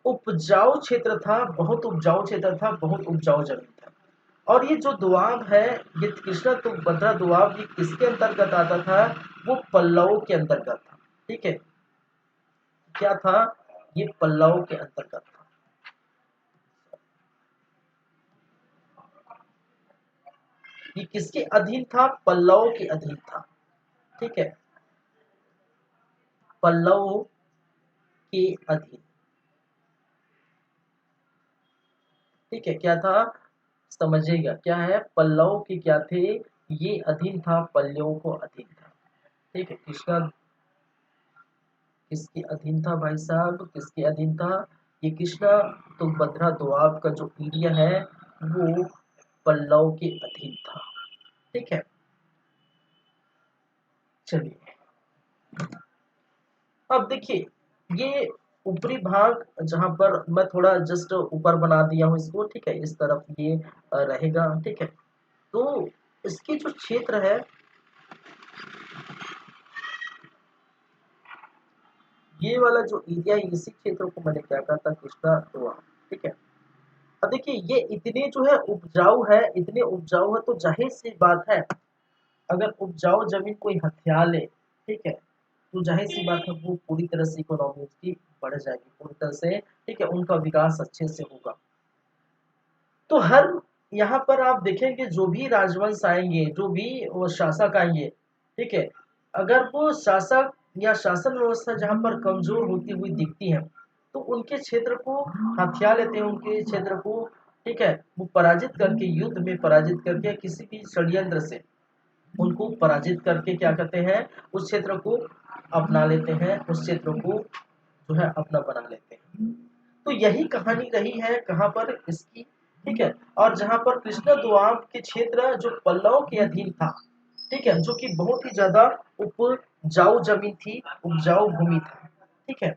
उपजाऊ क्षेत्र था, बहुत उपजाऊ क्षेत्र था, बहुत उपजाऊ जमीन था। और ये जो दोआब है, ये कृष्णा तुंगभद्रा दोआब, ये किसके अंतर्गत आता था, वो पल्लवों के अंतर्गत था, ठीक है, क्या था, ये पल्लवों के अंतर्गत था। ये किसके अधीन था, पल्लवों के अधीन था, ठीक है, पल्लवों के अधीन, ठीक है, क्या था, समझिएगा क्या है, पल्लवों के क्या थे, ये अधीन था, पल्लवों को अधीन था, ठीक है। कृष्णा किसके अधीन था भाई साहब, किसके अधीन था, ये कृष्णा तुंगभद्रा दोआब का जो एरिया है वो पल्लव के अधीन था, ठीक है। चलिए अब देखिए, ये ऊपरी भाग जहां पर मैं थोड़ा जस्ट ऊपर बना दिया हूं इसको, ठीक है, इस तरफ ये रहेगा, ठीक है। तो इसकी जो क्षेत्र है, ये वाला जो एरिया है, इसी क्षेत्र को मैंने क्या कहा था, कृष्णा दोआब, ठीक है। अब देखिए ये इतने जो है उपजाऊ है, इतने उपजाऊ है, तो जाहिर सी बात है, अगर उपजाऊ जमीन कोई हथिया ले, ठीक है, तो जाहिर सी बात है वो पूरी तरह से इकोनॉमी उसकी बढ़ जाएगी, पूरी तरह से, ठीक है, उनका विकास अच्छे से होगा। तो हर यहाँ पर आप देखेंगे जो भी राजवंश आएंगे, जो भी वो शासक आएंगे, ठीक है, अगर वो शासक या शासन व्यवस्था जहाँ पर कमजोर होती हुई दिखती है, तो उनके क्षेत्र को हथिया लेते हैं, उनके क्षेत्र को, ठीक है, वो पराजित करके, युद्ध में पराजित करके, किसी भी षड्यंत्र से उनको पराजित करके क्या करते हैं, उस क्षेत्र को अपना लेते हैं, उस क्षेत्र को जो है अपना बना लेते हैं। तो यही कहानी रही है कहाँ पर इसकी, ठीक है। और जहाँ पर कृष्ण दोआब के क्षेत्र जो पल्लव के अधीन था, ठीक है, जो कि बहुत ही ज्यादा उपजाऊ जमीन थी, उपजाऊ भूमि था, ठीक है,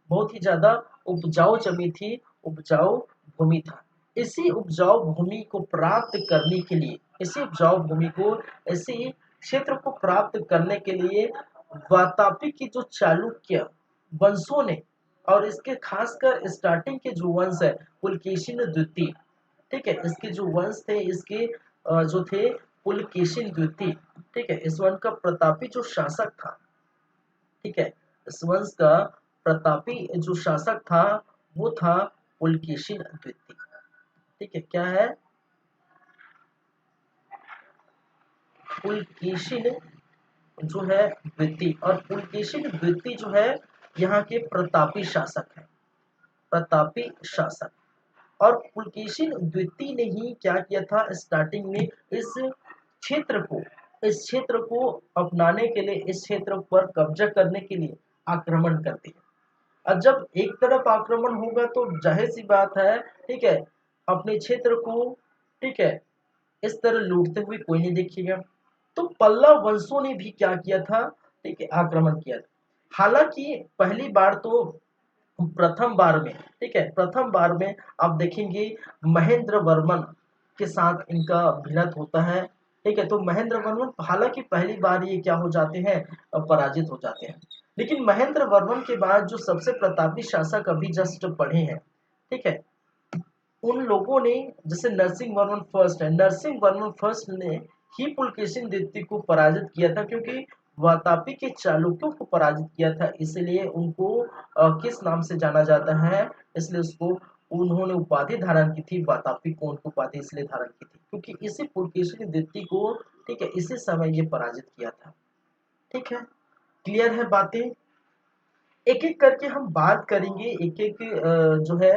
बहुत ही ज्यादा उपजाऊ जमीन थी, उपजाऊ भूमि था। इसी उपजाऊ भूमि को प्राप्त करने के लिए, इसी उपजाऊ भूमि को, इसी क्षेत्र को प्राप्त करने के लिए वातापी की जो चालुक्य वंशों ने, और इसके खासकर स्टार्टिंग के जो वंश है पुलकेशिन द्वितीय, ठीक है, इसके जो वंश थे, इसके जो थे पुलकेशिन द्वितीय, ठीक है, इस वंश का प्रतापी जो शासक था, ठीक है, इस वंश का प्रतापी जो शासक था वो था पुलकेशिन द्वितीय, ठीक है, क्या है, पुलकेशिन जो है द्वितीय, और पुलकेशिन द्वितीय जो है यहाँ के प्रतापी शासक है, प्रतापी शासक। और पुलकेशिन द्वितीय ने ही क्या किया था, स्टार्टिंग में इस क्षेत्र को अपनाने के लिए, इस क्षेत्र पर कब्जा करने के लिए आक्रमण करते हैं। और जब एक तरफ आक्रमण होगा तो जाहिर सी बात है, ठीक है, अपने क्षेत्र को, ठीक है, इस तरह लूटते हुए कोई नहीं देखेगा। तो पल्लव वंशों ने भी क्या किया था, ठीक है, आक्रमण किया था। हालांकि पहली बार तो, प्रथम बार में, ठीक है, प्रथम बार में आप देखेंगे महेंद्र वर्मन के साथ इनका भिड़ंत होता है, ठीक है। तो महेंद्र वर्मन हालांकि पहली बार ये क्या हो जाते हैं, पराजित हो जाते हैं। लेकिन महेंद्र वर्मन के बाद जो सबसे प्रतापी शासक अभी जस्ट पढ़े हैं, ठीक है, उन लोगों ने, जैसे नरसिंह वर्मन फर्स्ट है, नरसिंह वर्मन फर्स्ट ने ही पुलकेशिन द्वितीय को पराजित किया था, क्योंकि वातापी के चालुक्यों को पराजित किया था, इसलिए उनको किस नाम से जाना जाता है, इसलिए उसको, उन्होंने उपाधि धारण की थी, वातापी को उनको उपाधि इसलिए धारण की थी क्योंकि इसी पुलकेशिन द्वितीय को, ठीक है, इसी समय ये पराजित किया था, ठीक है। क्लियर है बातें, एक एक करके हम बात करेंगे, एक एक जो है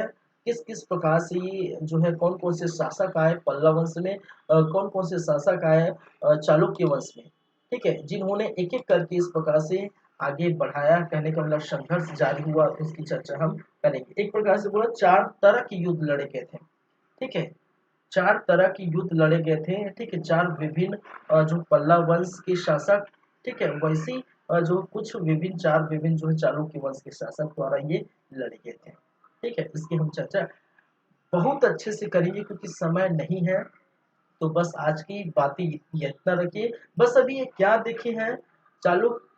किस किस प्रकार से ये जो है कौन कौन से शासक आए पल्लव वंश में, कौन कौन से शासक आए चालुक्य वंश में, ठीक है, जिन्होंने एक एक करके इस प्रकार से आगे बढ़ाया, कहने का मतलब संघर्ष जारी हुआ, उसकी चर्चा हम करेंगे। एक प्रकार से बोला 4 तरह के युद्ध लड़े गए थे, ठीक है, 4 तरह के युद्ध लड़े गए थे, ठीक है, 4 विभिन्न जो पल्लव वंश के शासक, ठीक है, वैसे ही जो कुछ विभिन्न 4 विभिन्न जो है चालुक्य वंश के शासक द्वारा ये लड़े गए थे, ठीक है, इसकी हम चर्चा बहुत अच्छे से करेंगे क्योंकि समय नहीं है। तो बस आज की बातें ये इतना रखिए। बस अभी ये क्या देखे हैं,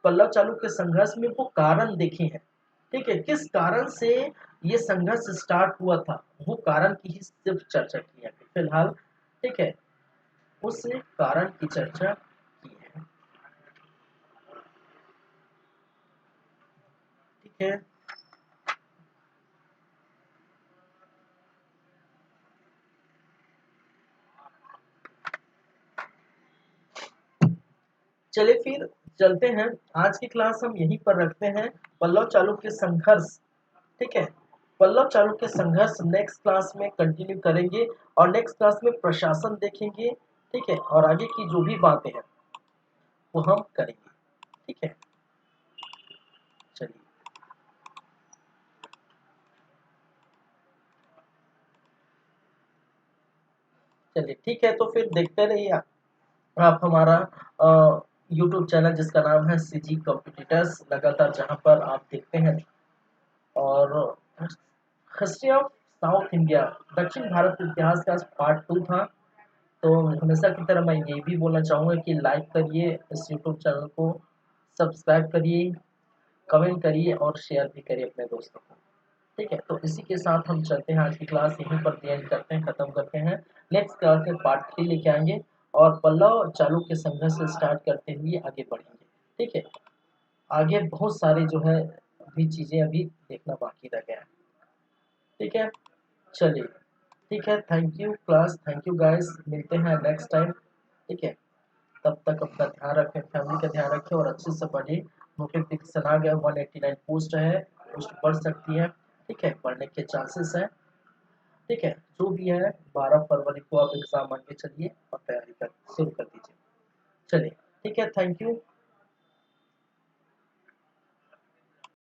पल्लव चालुक्य के संघर्ष में वो कारण देखे हैं, ठीक है, किस कारण से ये संघर्ष स्टार्ट हुआ था, वो कारण की ही सिर्फ चर्चा की है फिलहाल, ठीक है, उस कारण की चर्चा की है, ठीक है। चलिए फिर चलते हैं, आज की क्लास हम यहीं पर रखते हैं, पल्लव चालुक्य संघर्ष, ठीक है, पल्लव चालुक्य संघर्ष नेक्स्ट क्लास में कंटिन्यू करेंगे और नेक्स्ट क्लास में प्रशासन देखेंगे, ठीक है, और आगे की जो भी बातें हैं वो हम करेंगे, ठीक है। चलिए, चलिए ठीक है, तो फिर देखते रहिए आप हमारा यूट्यूब चैनल जिसका नाम है सीजी कॉम्पिटिटर्स, लगातार जहां पर आप देखते हैं। और हिस्ट्री ऑफ साउथ इंडिया, दक्षिण भारत के इतिहास का पार्ट 2 था। तो हमेशा की तरह मैं ये भी बोलना चाहूँगा कि लाइक करिए इस यूट्यूब चैनल को, सब्सक्राइब करिए, कमेंट करिए और शेयर भी करिए अपने दोस्तों को, ठीक है। तो इसी के साथ हम चलते हैं, आज की क्लास यहीं पर एंड करते हैं, खत्म करते हैं। नेक्स्ट क्लास में पार्ट 3 लेके आएंगे और पल्लव चालुक्य संघर्ष से स्टार्ट करते हुए आगे बढ़ेंगे, ठीक है। आगे बहुत सारी जो है भी चीज़ें अभी देखना बाकी रह गया है, ठीक है। चलिए, ठीक है, thank you class, thank you guys, मिलते हैं नेक्स्ट टाइम, ठीक है। तब तक अपना ध्यान रखें, फैमिली का ध्यान रखें और अच्छे से पढ़िए। नोटिफिकेशन आ गया, 189 पोस्ट है, पोस्ट बढ़ सकती है, ठीक है, बढ़ने के चांसेस हैं, ठीक है। जो भी है 12 फरवरी को आप एग्जाम मान के चलिए और तैयारी कर शुरू कर दीजिए। चलिए, ठीक है, थैंक यू।